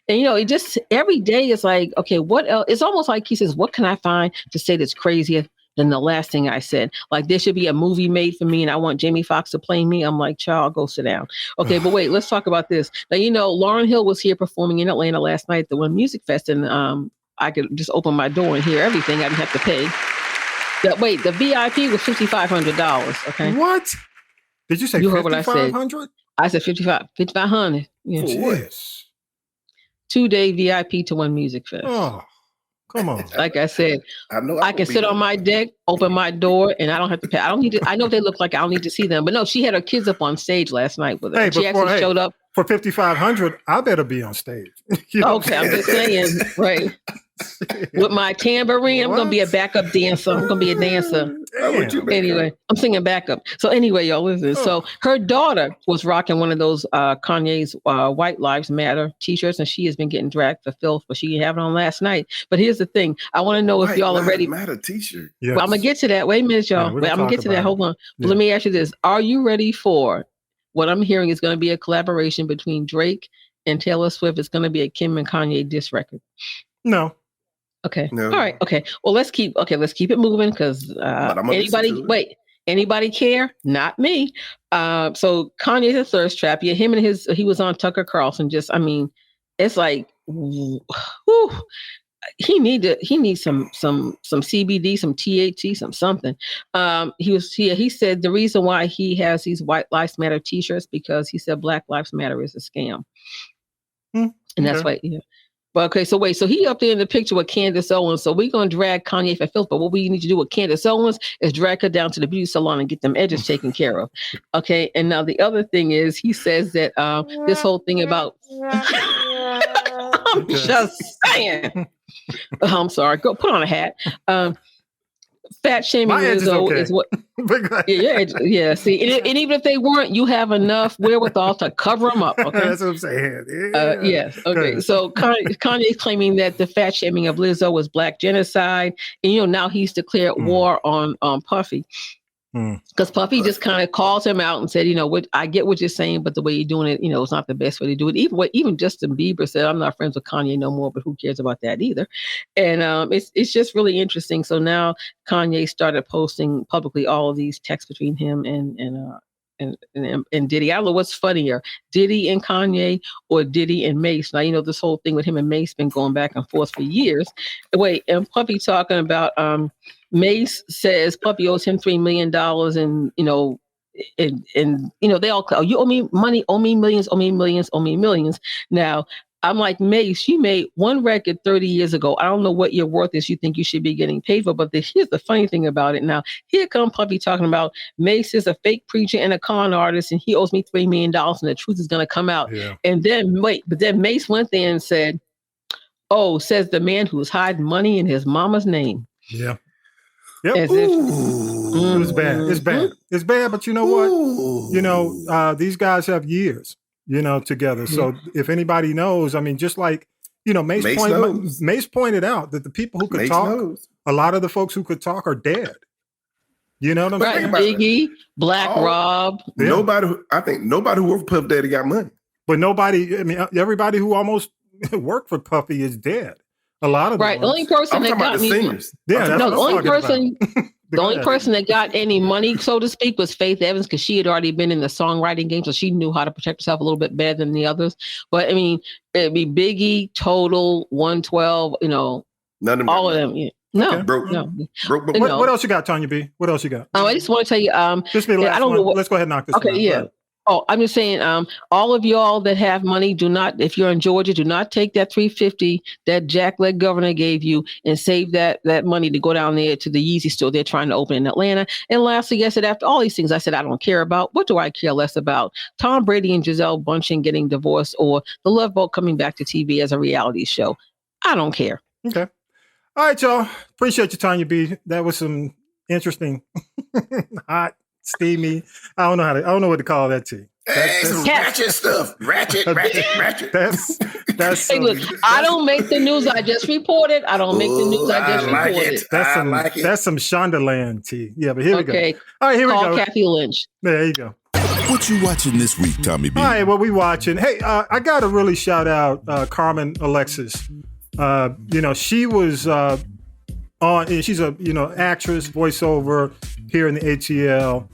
And it just every day is like, okay, what else? It's almost like he says, what can I find to say that's crazier than the last thing I said? Like, there should be a movie made for me and I want Jamie Foxx to play me. I'm like, child, go sit down. Okay, but wait, let's talk about this. Now, Lauryn Hill was here performing in Atlanta last night at the One Music Fest, and I could just open my door and hear everything. I didn't have to pay. The VIP was $5,500. Okay. What? Did you say you heard what I said? $5,500? I said $5,500. Yes. Yes. 2-day VIP to One Music Fest. Oh, come on. Like I said, I can sit on my deck, open my door, and I don't have to pay. I don't need to. I know they look like I don't need to see them, but no, she had her kids up on stage last night with her. Hey, she actually showed up for $5,500. I better be on stage. Okay, I'm just saying, right? With my tambourine, I'm gonna be a backup dancer. I'm gonna be a dancer. Anyway, I'm singing backup. So anyway, y'all listen. So her daughter was rocking one of those Kanye's White Lives Matter t-shirts, and she has been getting dragged for filth, but she didn't have it on last night. But here's the thing: I want to know if y'all are ready. Matter t-shirt. Yes. Well, I'm gonna get to that. Wait a minute, y'all. I'm gonna get to that. Hold on. Yeah. Let me ask you this: are you ready for what I'm hearing is going to be a collaboration between Drake and Taylor Swift? It's going to be a Kim and Kanye diss record. No. Okay. No. All right. Okay. Well, let's keep it moving because anybody care? Not me. So Kanye's a thirst trap. Yeah, he was on Tucker Carlson. It's like, whew. he needs some CBD, some THC, something. He said the reason why he has these White Lives Matter T-shirts because he said Black Lives Matter is a scam, and that's why. Yeah. But okay, so he up there in the picture with Candace Owens. So we're gonna drag Kanye for filth, but what we need to do with Candace Owens is drag her down to the beauty salon and get them edges taken care of. Okay, and now the other thing is he says that this whole thing about I'm just saying. I'm sorry. Go put on a hat. Fat shaming Lizzo is what. Yeah. See, and even if they weren't, you have enough wherewithal to cover them up. Okay, that's what I'm saying. Yes. Okay. So Kanye's claiming that the fat shaming of Lizzo was Black genocide, and now he's declared war on Puffy. Because Puffy just kind of calls him out and said, I get what you're saying, but the way you're doing it, it's not the best way to do it. Even Justin Bieber said, I'm not friends with Kanye no more, but who cares about that either? And it's just really interesting. So now Kanye started posting publicly all of these texts between him and Diddy. I don't know what's funnier, Diddy and Kanye or Diddy and Mace. Now, this whole thing with him and Mace been going back and forth for years. Wait, and Puffy talking about Mace says Puffy owes him $3 million and they all call, you owe me money, owe me millions, owe me millions, owe me millions. Now, I'm like, Mace, you made one record 30 years ago. I don't know what your worth is. You think you should be getting paid for, but here's the funny thing about it. Now, here come Puffy talking about Mace is a fake preacher and a con artist, and he owes me $3 million, and the truth is going to come out. Yeah. And then Mace went there and said, says the man who's hiding money in his mama's name. Yeah. Yep. As if, it was bad. It's bad. It's bad, but you know what? These guys have years, together. So if anybody knows, just like, Mace pointed out that the people who could talk, a lot of the folks who could talk are dead. You know what I'm saying? Biggie, Black Rob. I think nobody who worked for Puff Daddy got money. But everybody who almost worked for Puffy is dead. A lot of them. The only person that got me. The only person that got any money, so to speak, was Faith Evans, because she had already been in the songwriting game, so she knew how to protect herself a little bit better than the others. But it'd be Biggie, Total, 112, none of all of them. Yeah. No, okay. Broke. What else you got, Tonya B? What else you got? I just want to tell you. Just be the last one. Let's go ahead and knock this. Okay, one out. Oh, I'm just saying, all of y'all that have money, do not, if you're in Georgia, do not take that $350 that jackleg governor gave you and save that money to go down there to the Yeezy store they're trying to open in Atlanta. And lastly, I said, after all these things, I said, I don't care about. What do I care less about? Tom Brady and Giselle Bundchen getting divorced, or the Love Boat coming back to TV as a reality show? I don't care. Okay. All right, y'all. Appreciate you, Tonya B. That was some interesting, hot, steamy. I don't know what to call that tea. That's some ratchet stuff. Ratchet. That's hey, look, I don't make the news. I just report it. I don't make the news. I just report it. That's some Shondaland tea. Yeah, but here we go. All right, here we go. Call Kathy Lynch. There you go. What you watching this week, Tommy B? All right, what we watching? Hey, I got to really shout out Carmen Alexis. She was she's a actress, voiceover here in the ATL.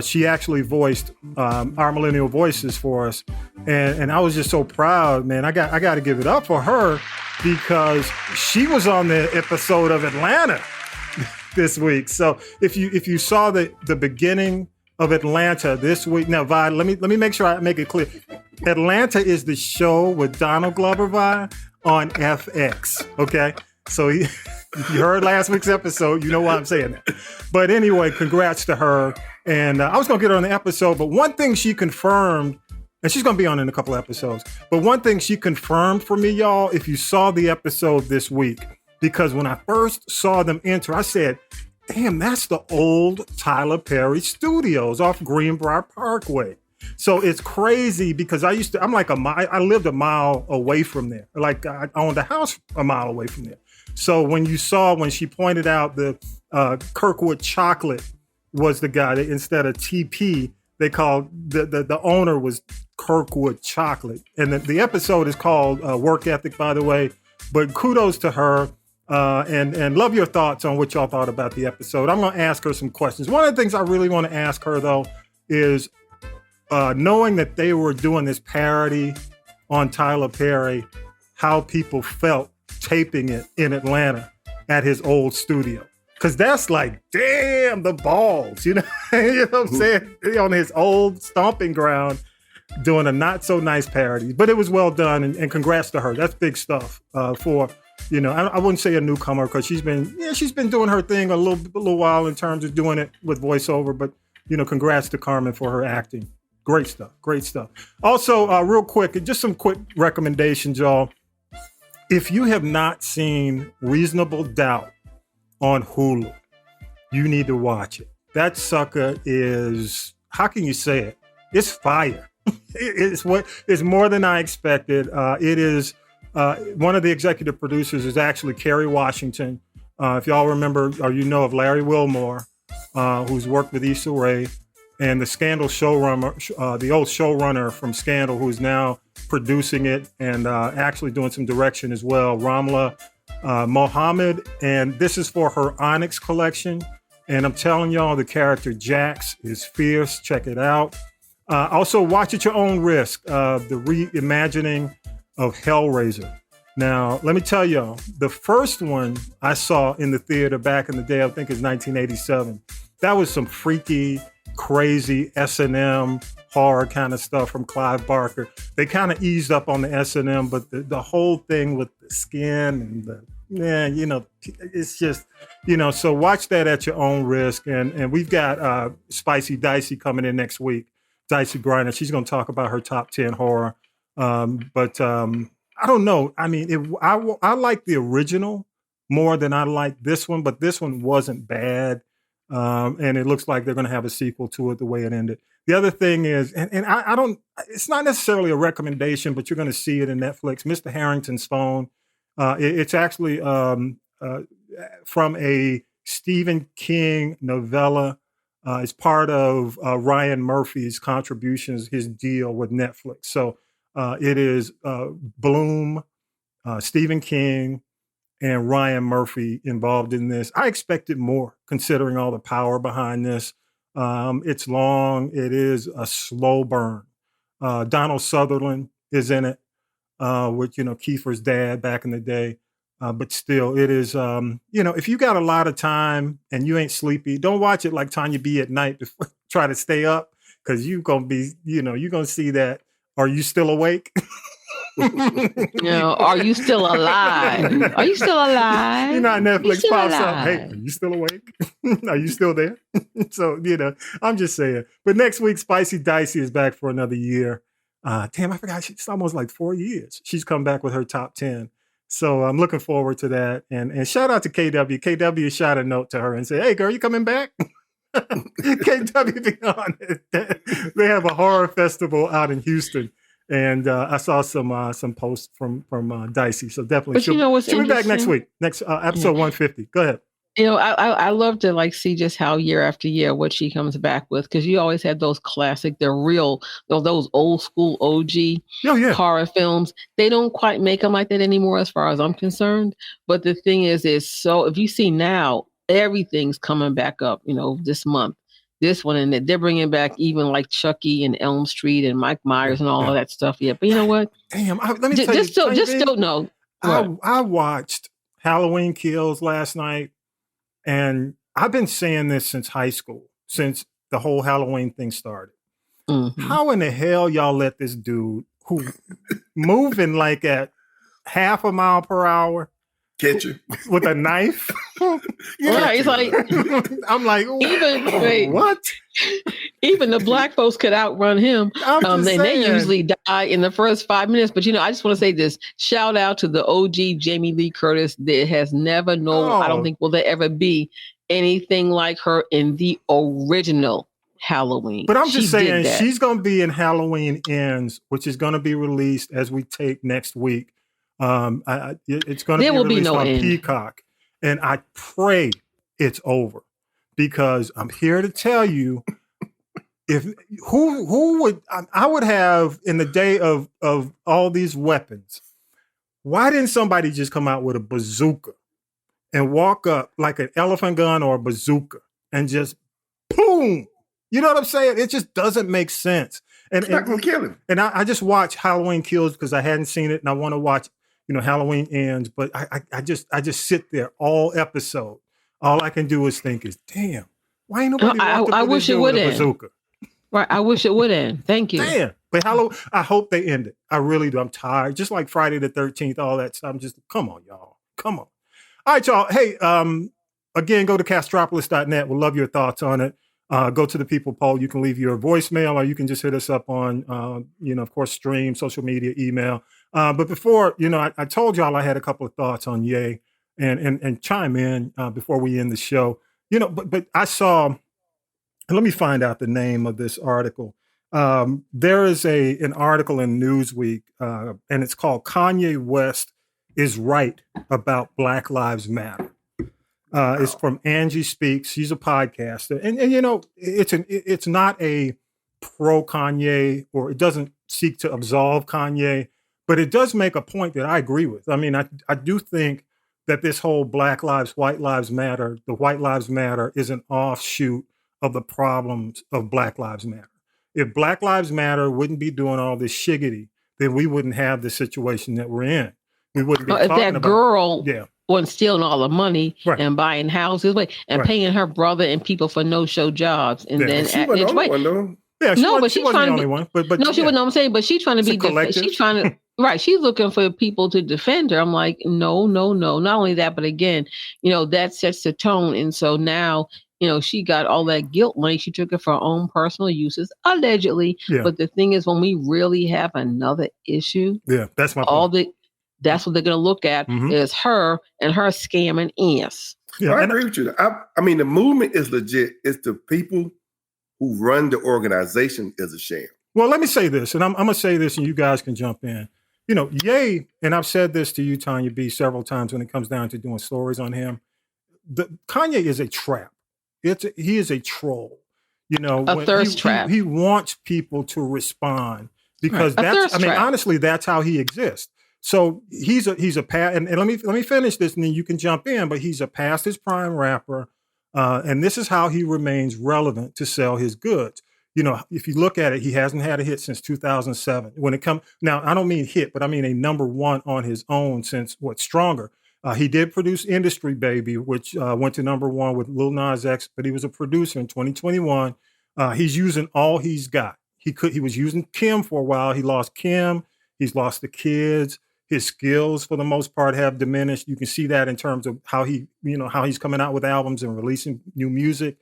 She actually voiced our Millennial Voices for us, and I was just so proud, man. I got to give it up for her because she was on the episode of Atlanta this week. So if you saw the beginning of Atlanta this week, now Vi, let me make sure I make it clear. Atlanta is the show with Donald Glover, Vi, on FX. Okay, so if you heard last week's episode, you know why I'm saying that. But anyway, congrats to her. And I was going to get her on the episode, but one thing she confirmed, and she's going to be on in a couple episodes, but one thing she confirmed for me, y'all, if you saw the episode this week, because when I first saw them enter, I said, damn, that's the old Tyler Perry Studios off Greenbrier Parkway. So it's crazy because I lived a mile away from there. Like I owned a house a mile away from there. So when she pointed out the Kirkwood chocolate was the guy that instead of TP, they called the owner was Kirkwood Chocolate. And the episode is called Work Ethic, by the way. But kudos to her and love your thoughts on what y'all thought about the episode. I'm going to ask her some questions. One of the things I really want to ask her, though, is knowing that they were doing this parody on Tyler Perry, how people felt taping it in Atlanta at his old studio. Because that's like, damn, the balls, you know? You know what I'm saying? On his old stomping ground, doing a not so nice parody. But it was well done, and congrats to her. That's big stuff for, you know, I wouldn't say a newcomer, because she's been doing her thing a little while in terms of doing it with voiceover. But, you know, congrats to Carmen for her acting. Great stuff. Great stuff. Also, real quick, just some quick recommendations, y'all. If you have not seen Reasonable Doubt on Hulu, you need to watch it. That sucker is, how can you say it? It's fire. It's more than I expected. It is, one of the executive producers is actually Kerry Washington. If y'all remember, or you know of Larry Wilmore, who's worked with Issa Rae, and the Scandal showrunner, the old showrunner from Scandal, who's now producing it and actually doing some direction as well, Ramla Mohammed. And this is for her Onyx collection. And I'm telling y'all, the character Jax is fierce. Check it out. Also, watch at your own risk, the reimagining of Hellraiser. Now, let me tell y'all, the first one I saw in the theater back in the day, I think it's 1987. That was some freaky, crazy S&M horror kind of stuff from Clive Barker. They kind of eased up on the S&M, but the whole thing with the skin and you know, it's just, you know, so watch that at your own risk. And we've got Spicy Dicey coming in next week. Dicey Griner, she's going to talk about her top 10 horror. But I don't know. I mean, I like the original more than I like this one, but this one wasn't bad. And it looks like they're going to have a sequel to it the way it ended. The other thing is, and I don't, it's not necessarily a recommendation, but you're going to see it in Netflix, Mr. Harrington's Phone. It's actually from a Stephen King novella. It's part of Ryan Murphy's contributions, his deal with Netflix. So it is Bloom, Stephen King, and Ryan Murphy involved in this. I expected more, considering all the power behind this. It's long. It is a slow burn. Donald Sutherland is in it, with, you know, Kiefer's dad back in the day. But still, it is, you know, if you got a lot of time and you ain't sleepy, don't watch it like Tonya B at night. Try to stay up, because you're going to be, you know, you're going to see that. Are you still awake? You know, are you still alive? Are you still alive? You know, Netflix pops up. alive? Hey, are you still awake? Are you still there? So, you know, I'm just saying. But next week, Spicy Dicey is back for another year. Damn, I forgot. It's almost like 4 years. She's come back with her top 10. So I'm looking forward to that. And shout out to KW. KW shot a note to her and said, hey, girl, you coming back? KW be on it. They have a horror festival out in Houston. And I saw some posts from Dicey. So definitely she'll be back next week. Next episode 150. Go ahead. You know, I love to like see just how year after year what she comes back with, because you always had those classic, they're real, those old school OG horror films. They don't quite make them like that anymore, as far as I'm concerned. But the thing is so if you see now, everything's coming back up. You know, this month, this one, and they're bringing back even like Chucky and Elm Street and Mike Myers and all of that stuff. Yeah, but you know what? Damn, let me tell you, still know. I watched Halloween Kills last night. And I've been saying this since high school, since the whole Halloween thing started. Mm-hmm. How in the hell y'all let this dude who moving like at half a mile per hour catch you with a knife? Right, it's like I'm like, what? Even the black folks could outrun him. They usually die in the first 5 minutes. But, you know, I just want to say this. Shout out to the OG Jamie Lee Curtis. There has never known, I don't think will there ever be anything like her in the original Halloween. But I'm just saying, she's going to be in Halloween Ends, which is going to be released as we take next week. It's going to be released on Peacock. And I pray it's over, because I'm here to tell you, if who would I would have in the day of all these weapons, why didn't somebody just come out with a bazooka and walk up like an elephant gun or a bazooka and just boom? You know what I'm saying? It just doesn't make sense. And it's not gonna kill him. And I just watched Halloween Kills because I hadn't seen it and I want to watch Halloween ends, but I just sit there all episode. All I can do is think is, damn, why ain't nobody walked up I to wish this it dude would with a end. bazooka? Right. I wish it would end. Thank you. Damn. But Halloween, I hope they end it. I really do. I'm tired. Just like Friday the 13th, all that stuff. I'm just, come on, y'all. Come on. All right, y'all. Hey, again, go to castropolis.net. We'll love your thoughts on it. Go to the people poll. You can leave your voicemail, or you can just hit us up on, of course, stream, social media, email. But before, I told y'all I had a couple of thoughts on Ye, and chime in before we end the show. But I saw, let me find out the name of this article. There is an article in Newsweek, and it's called "Kanye West is Right About Black Lives Matter." It's from Angie Speaks. She's a podcaster, and it's not a pro Kanye, or it doesn't seek to absolve Kanye, but it does make a point that I agree with. I mean, I do think that this whole Black Lives, White Lives Matter, the White Lives Matter is an offshoot of the problems of Black Lives Matter. If Black Lives Matter wouldn't be doing all this shiggity, then we wouldn't have the situation that we're in. We wouldn't be if talking that about girl yeah. wasn't stealing all the money Right. and buying houses and Right. paying her brother and people for no-show jobs, and Yeah. then She wasn't the only one, though. Yeah, No, but she she's wasn't trying the to only be- one. But no, she yeah. wouldn't. I'm saying, but she's trying to It's be a collective. She's trying to right. She's looking for people to defend her. I'm like, no. Not only that, but again, that sets the tone. And so now, she got all that guilt money. She took it for her own personal uses, allegedly. Yeah. But the thing is, when we really have another issue, Yeah, that's my point. that's what they're going to look at is her and her scamming ass. Yeah, I agree with you. I mean, the movement is legit. It's the people who run the organization is a sham. Well, let me say this, and I'm going to say this, and you guys can jump in. Ye, and I've said this to you, Tonya B, several times when it comes down to doing stories on him. Kanye is a trap. He is a troll. A thirst trap. He wants people to respond because Right. A thirst trap. honestly, that's how he exists. So he's a past, and let me finish this, and then you can jump in. But he's a past his prime rapper, and this is how he remains relevant to sell his goods. If you look at it, he hasn't had a hit since 2007. When it comes now, I don't mean hit, but I mean a number one on his own since Stronger. He did produce Industry Baby, which went to number one with Lil Nas X, but he was a producer in 2021. He's using all he's got. He was using Kim for a while. He lost Kim. He's lost the kids. His skills, for the most part, have diminished. You can see that in terms of how he's coming out with albums and releasing new music.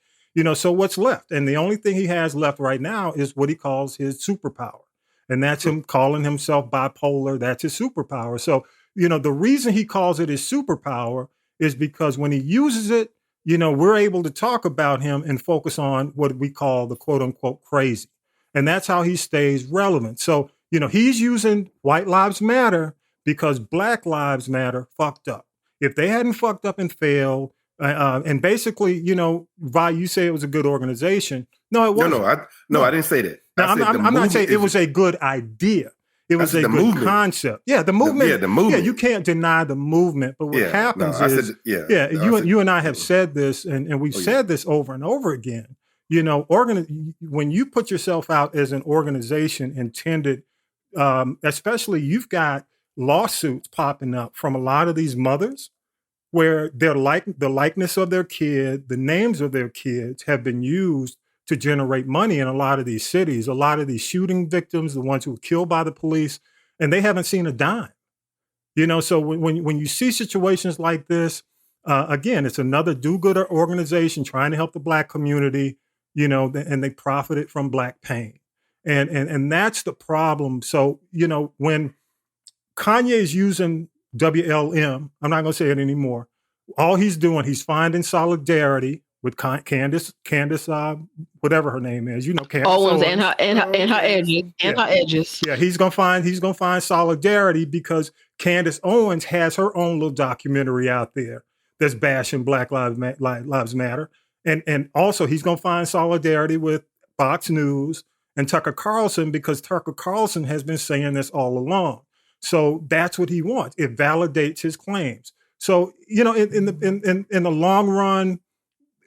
So what's left? And the only thing he has left right now is what he calls his superpower. And that's him calling himself bipolar. That's his superpower. So, the reason he calls it his superpower is because when he uses it, we're able to talk about him and focus on what we call the quote unquote crazy. And that's how he stays relevant. So, he's using White Lives Matter because Black Lives Matter fucked up. If they hadn't fucked up and failed, and basically, Vi, you say it was a good organization. No, it wasn't. I didn't say that. No, I'm not saying it was a good idea. It was a good movement. concept. Yeah, the movement. The movement. Yeah, you can't deny the movement. But what happens is, you and I have said this, and we've said this over and over again. When you put yourself out as an organization intended, especially you've got lawsuits popping up from a lot of these mothers where the likeness of their kid, the names of their kids have been used to generate money in a lot of these cities, a lot of these shooting victims, the ones who were killed by the police, and they haven't seen a dime. So when you see situations like this, again, it's another do-gooder organization trying to help the Black community, and they profited from Black pain. And that's the problem. So, when Kanye is using WLM, I'm not going to say it anymore. All he's doing, he's finding solidarity with Candace, whatever her name is, Candace Owens Owens. and her edges. Yeah, he's gonna find solidarity because Candace Owens has her own little documentary out there that's bashing Black Lives Matter, and also he's gonna find solidarity with Fox News and Tucker Carlson because Tucker Carlson has been saying this all along. So that's what he wants. It validates his claims. So in the long run,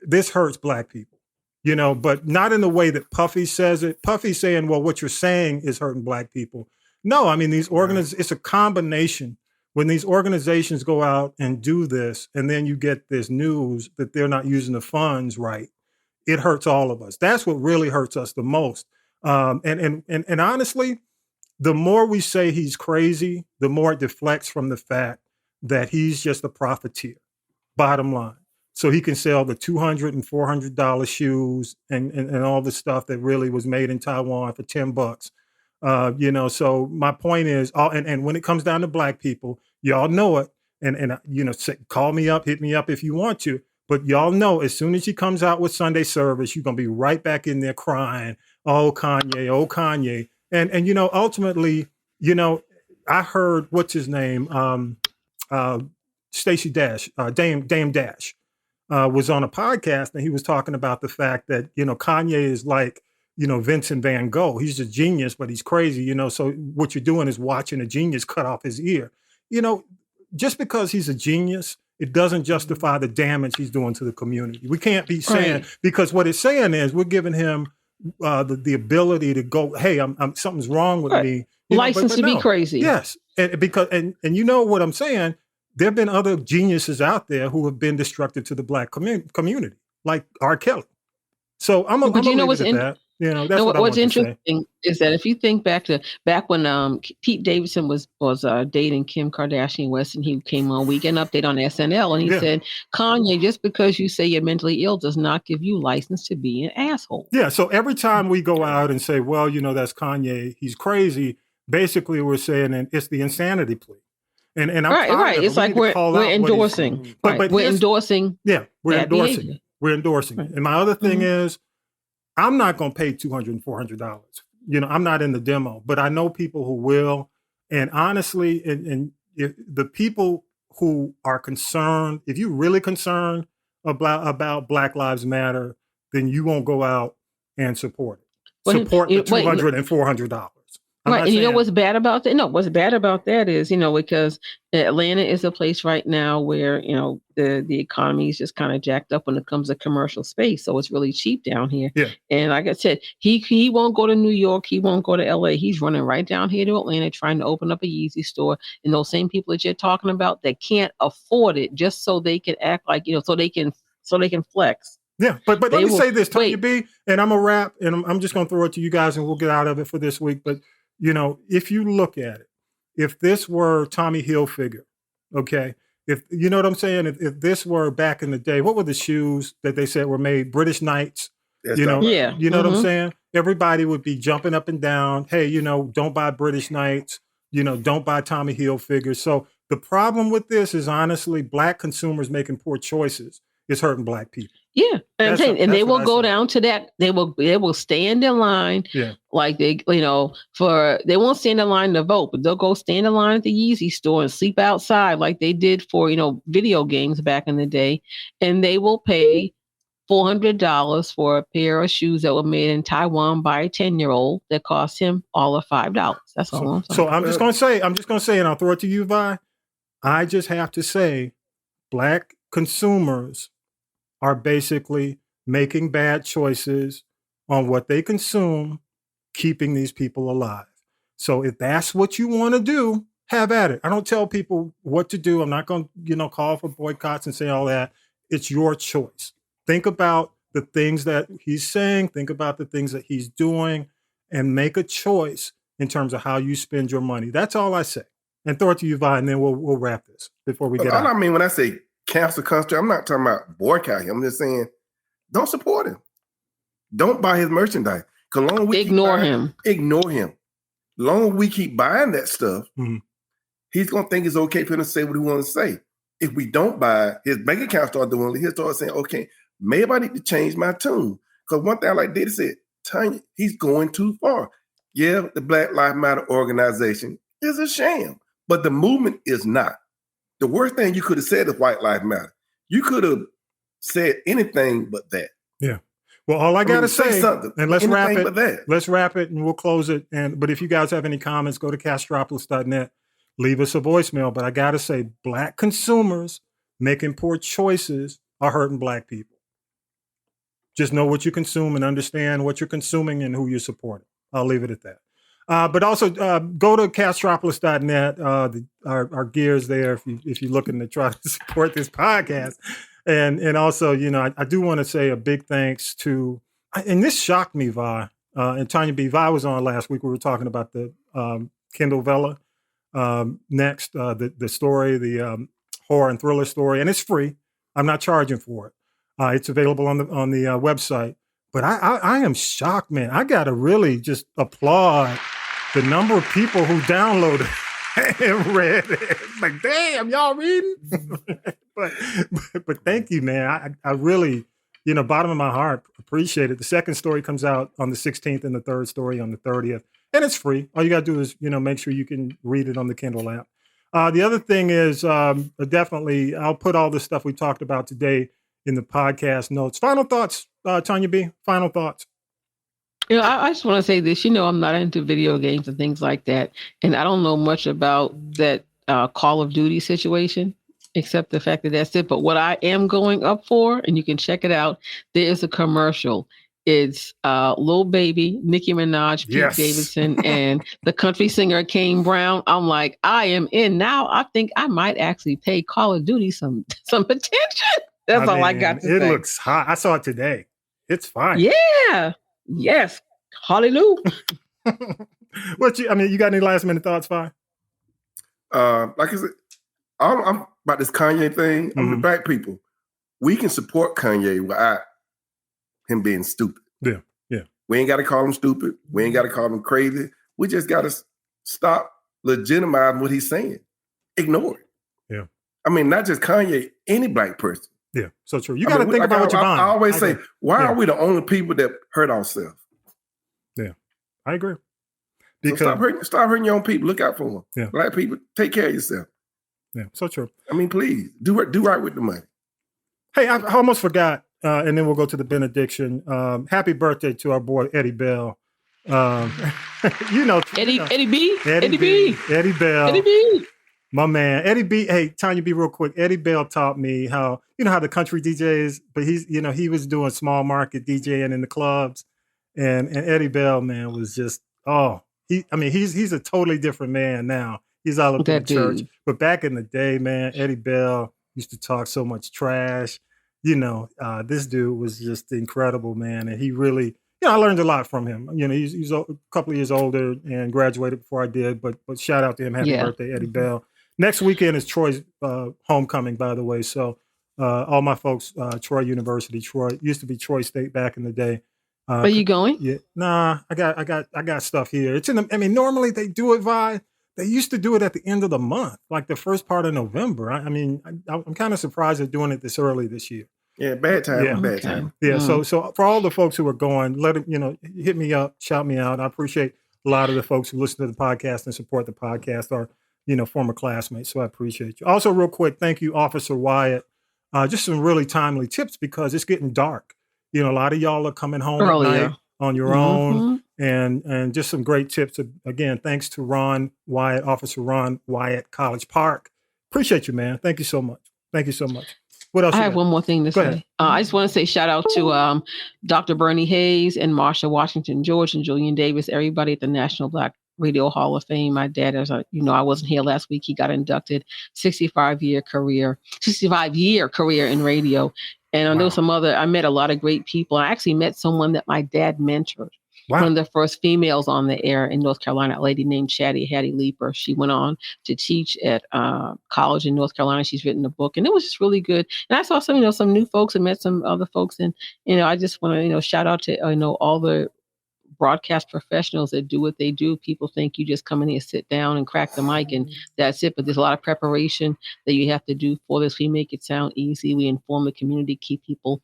this hurts Black people, but not in the way that Puffy says it. Puffy's saying, well, what you're saying is hurting Black people. No, I mean, it's a combination when these organizations go out and do this, and then you get this news that they're not using the funds right, it hurts all of us. That's what really hurts us the most. And honestly, the more we say he's crazy, the more it deflects from the fact that he's just a profiteer, bottom line. So he can sell the $200 and $400 shoes and all the stuff that really was made in Taiwan for $10. So my point is, and when it comes down to black people, y'all know it. And call me up, hit me up if you want to. But y'all know as soon as he comes out with Sunday service, you're going to be right back in there crying, oh, Kanye, oh, Kanye. And ultimately, I heard, what's his name? Stacey Dash, Dame Dash, was on a podcast, and he was talking about the fact that, Kanye is like, Vincent Van Gogh. He's a genius, but he's crazy, so what you're doing is watching a genius cut off his ear. Just because he's a genius, it doesn't justify the damage he's doing to the community. We can't be saying, because what it's saying is we're giving him the ability to go, hey, I'm something's wrong with me. License to be crazy. Yes. And because you know what I'm saying, there have been other geniuses out there who have been destructive to the black community, like R. Kelly. So I'm gonna leave it at that. That's what's interesting is that if you think back when Pete Davidson was dating Kim Kardashian West, and he came on Weekend Update on SNL, and he said, Kanye, just because you say you're mentally ill does not give you license to be an asshole. Yeah. So every time we go out and say, well, that's Kanye, he's crazy, basically we're saying it's the insanity plea. And I'm right. It's like we're endorsing. We're endorsing. Yeah, we're endorsing. Behavior. We're endorsing. Right. And my other thing is, I'm not going to pay $200 and $400. I'm not in the demo, but I know people who will. And honestly, and if the people who are concerned, if you're really concerned about Black Lives Matter, then you won't go out and support it. Support the $200 and $400. Right. And what's bad about that? No, what's bad about that is, because Atlanta is a place right now where, the economy is just kind of jacked up when it comes to commercial space. So it's really cheap down here. Yeah. And like I said, he won't go to New York. He won't go to LA. He's running right down here to Atlanta, trying to open up a Yeezy store. And those same people that you're talking about that can't afford it just so they can act like, so they can flex. Yeah. But let me say this, Tonya B, and I'm a wrap, and I'm just going to throw it to you guys and we'll get out of it for this week. But if you look at it, if this were Tommy Hilfiger, okay, if you know what I'm saying, if this were back in the day, what were the shoes that they said were made? British Knights, You know what I'm saying? Everybody would be jumping up and down. Hey, don't buy British Knights, don't buy Tommy Hilfiger. So the problem with this is honestly, black consumers making poor choices is hurting black people. Yeah. And they will go down to that. They will stand in line. Yeah. Like they won't stand in line to vote, but they'll go stand in line at the Yeezy store and sleep outside like they did for, video games back in the day. And they will pay $400 for a pair of shoes that were made in Taiwan by a 10-year-old that cost him all of $5. That's all I'm saying. So I'm just going to say, and I'll throw it to you, Vi. I just have to say, black consumers are basically making bad choices on what they consume, keeping these people alive. So if that's what you want to do, have at it. I don't tell people what to do. I'm not going to, call for boycotts and say all that. It's your choice. Think about the things that he's saying, think about the things that he's doing, and make a choice in terms of how you spend your money. That's all I say. And throw it to you, Vi, and then we'll wrap this before we get out. I mean, when I say cancel country, I'm not talking about boycott him. I'm just saying, don't support him. Don't buy his merchandise. Ignore him. Long as we keep buying that stuff, he's going to think it's okay for him to say what he wants to say. If we don't buy it, his bank account start doing it, he'll start saying, okay, maybe I need to change my tune. Because one thing like Diddy said, Tanya, he's going too far. Yeah, the Black Lives Matter organization is a sham, but the movement is not. The worst thing you could have said is White Lives Matter. You could have said anything but that. Yeah. Well, all I got to say and let's wrap it. Let's wrap it and we'll close it. But if you guys have any comments, go to Castropolis.net. Leave us a voicemail. But I got to say, black consumers making poor choices are hurting black people. Just know what you consume and understand what you're consuming and who you're supporting. I'll leave it at that. But also go to castropolis.net. Our gears there if you're looking to try to support this podcast. And also, you know, I do want to say a big thanks to, and this shocked me, Vi, and Tonya B Vi was on last week. We were talking about the Kindle Vella next, the story, the horror and thriller story, and it's free. I'm not charging for it. It's available on the website. But I am shocked, man. I got to really just applaud the number of people who downloaded and read it. Like, damn, y'all reading? but thank you, man. I really, you know, bottom of my heart, appreciate it. The second story comes out on the 16th and the third story on the 30th. And it's free. All you got to do is, you know, make sure you can read it on the Kindle app. The other thing is definitely, I'll put all the stuff we talked about today in the podcast notes. Final thoughts, Tonya B, final thoughts. You know, I just want to say this. You know, I'm not into video games and things like that. And I don't know much about that Call of Duty situation, except the fact that that's it. But what I am going up for, and you can check it out, there is a commercial. It's Lil Baby, Nicki Minaj, Pete Davidson, and the country singer Kane Brown. I'm like, I am in now. I think I might actually pay Call of Duty some attention. That's all I got to say. It looks hot. I saw it today. It's fine. Yeah. Yes. Hallelujah. You got any last minute thoughts, Vi? Like I said, I'm about this Kanye thing. I'm the black people. We can support Kanye without him being stupid. Yeah. We ain't got to call him stupid. We ain't got to call him crazy. We just got to stop legitimizing what he's saying. Ignore it. Yeah. I mean, not just Kanye, any black person. Yeah, so true. You got to think about what you're buying. I always say, why are we the only people that hurt ourselves? Yeah, I agree. Because so stop hurting your own people. Look out for them. Yeah. Black people, take care of yourself. Yeah, so true. I mean, please do right with the money. Hey, I almost forgot, and then we'll go to the benediction. Happy birthday to our boy Eddie Bell. You know, Eddie B. Eddie B. Bell. Eddie B. My man, Eddie B. Hey, Tonya B, real quick. Eddie Bell taught me how, you know, how the country DJs, but he was doing small market DJing in the clubs, and Eddie Bell, man, was just he's a totally different man now. He's all up in the church, but back in the day, man, Eddie Bell used to talk so much trash. You know, this dude was just incredible, man, and he really, you know, I learned a lot from him. You know, he's a couple of years older and graduated before I did, but shout out to him. Happy birthday, Eddie Bell. Next weekend is Troy's homecoming, by the way. So all my folks, Troy University, used to be Troy State back in the day. Are you going? Yeah, nah, I got stuff here. It's normally they do it they used to do it at the end of the month, like the first part of November. I'm kind of surprised they're doing it this early this year. Yeah, bad time. Yeah, so for all the folks who are going, let them, you know, hit me up, shout me out. I appreciate a lot of the folks who listen to the podcast and support the podcast are, you know, former classmates. So I appreciate you. Also, real quick, thank you, Officer Wyatt. Just some really timely tips because it's getting dark. You know, a lot of y'all are coming home at night on your own, and just some great tips. Again, thanks to Ron Wyatt, Officer Ron Wyatt, College Park. Appreciate you, man. Thank you so much. What else? I have one more thing to say. I just want to say shout out to Dr. Bernie Hayes and Marsha Washington George and Julian Davis, everybody at the National Black Radio Hall of Fame. My dad, as you know, I wasn't here last week. He got inducted. 65-year career in radio. And there was I met a lot of great people. I actually met someone that my dad mentored. Wow. One of the first females on the air in North Carolina, a lady named Hattie Leeper. She went on to teach at college in North Carolina. She's written a book, and it was just really good. And I saw some new folks and met some other folks. And, you know, I just want to, shout out to, all the broadcast professionals that do what they do. People think you just come in here, sit down and crack the mic and that's it. But there's a lot of preparation that you have to do for this. We make it sound easy. We inform the community, keep people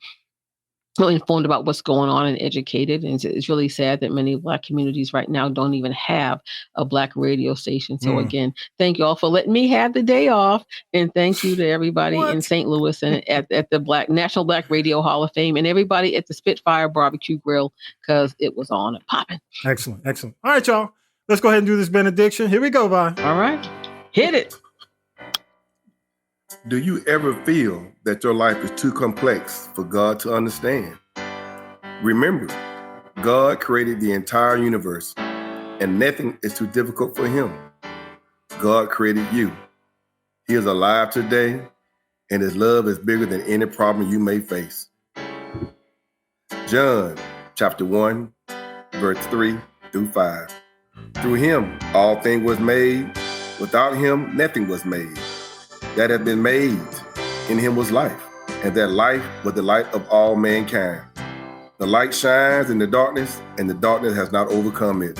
informed about what's going on and educated. And it's really sad that many Black communities right now don't even have a Black radio station. So again, thank you all for letting me have the day off. And thank you to everybody in St. Louis and at the National Black Radio Hall of Fame and everybody at the Spitfire Barbecue Grill, because it was on and popping. Excellent. All right, y'all. Let's go ahead and do this benediction. Here we go, Vi. All right. Hit it. Do you ever feel that your life is too complex for God to understand? Remember, God created the entire universe. and nothing is too difficult for him. God created you. He is alive today, and his love is bigger than any problem you may face. John chapter 1, verse 3 through 5. Through him, all things was made. Without him, nothing was made. That had been made. In him was life, and that life was the light of all mankind. The light shines in the darkness, and the darkness has not overcome it.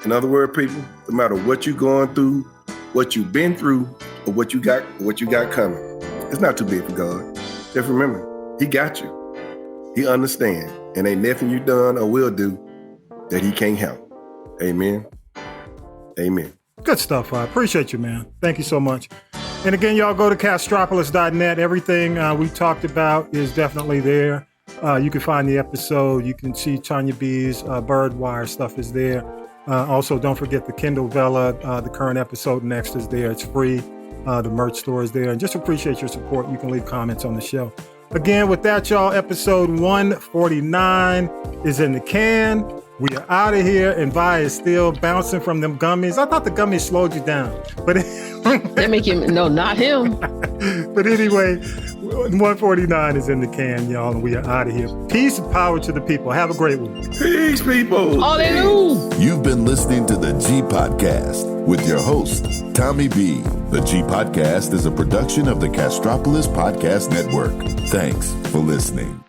In other words, people, no matter what you're going through, what you've been through, or what you got coming, it's not too big for God. Just remember, he got you. He understands, and ain't nothing you done or will do that he can't help. Amen. Amen. Good stuff. I appreciate you, man. Thank you so much. And again, y'all go to castropolis.net. Everything we talked about is definitely there. You can find the episode. You can see Tonya B's Byrdwire stuff is there. Also, don't forget the Kindle Vella. The current episode next is there. It's free. The merch store is there. And just appreciate your support. You can leave comments on the show. Again, with that, y'all, episode 149 is in the can. We are out of here, and Vi is still bouncing from them gummies. I thought the gummies slowed you down, but they make him. No, not him. But anyway, 149 is in the can, y'all, and we are out of here. Peace and power to the people. Have a great week. Peace, people. Hallelujah. You've been listening to the G Podcast with your host, Tommy B. The G Podcast is a production of the Castropolis Podcast Network. Thanks for listening.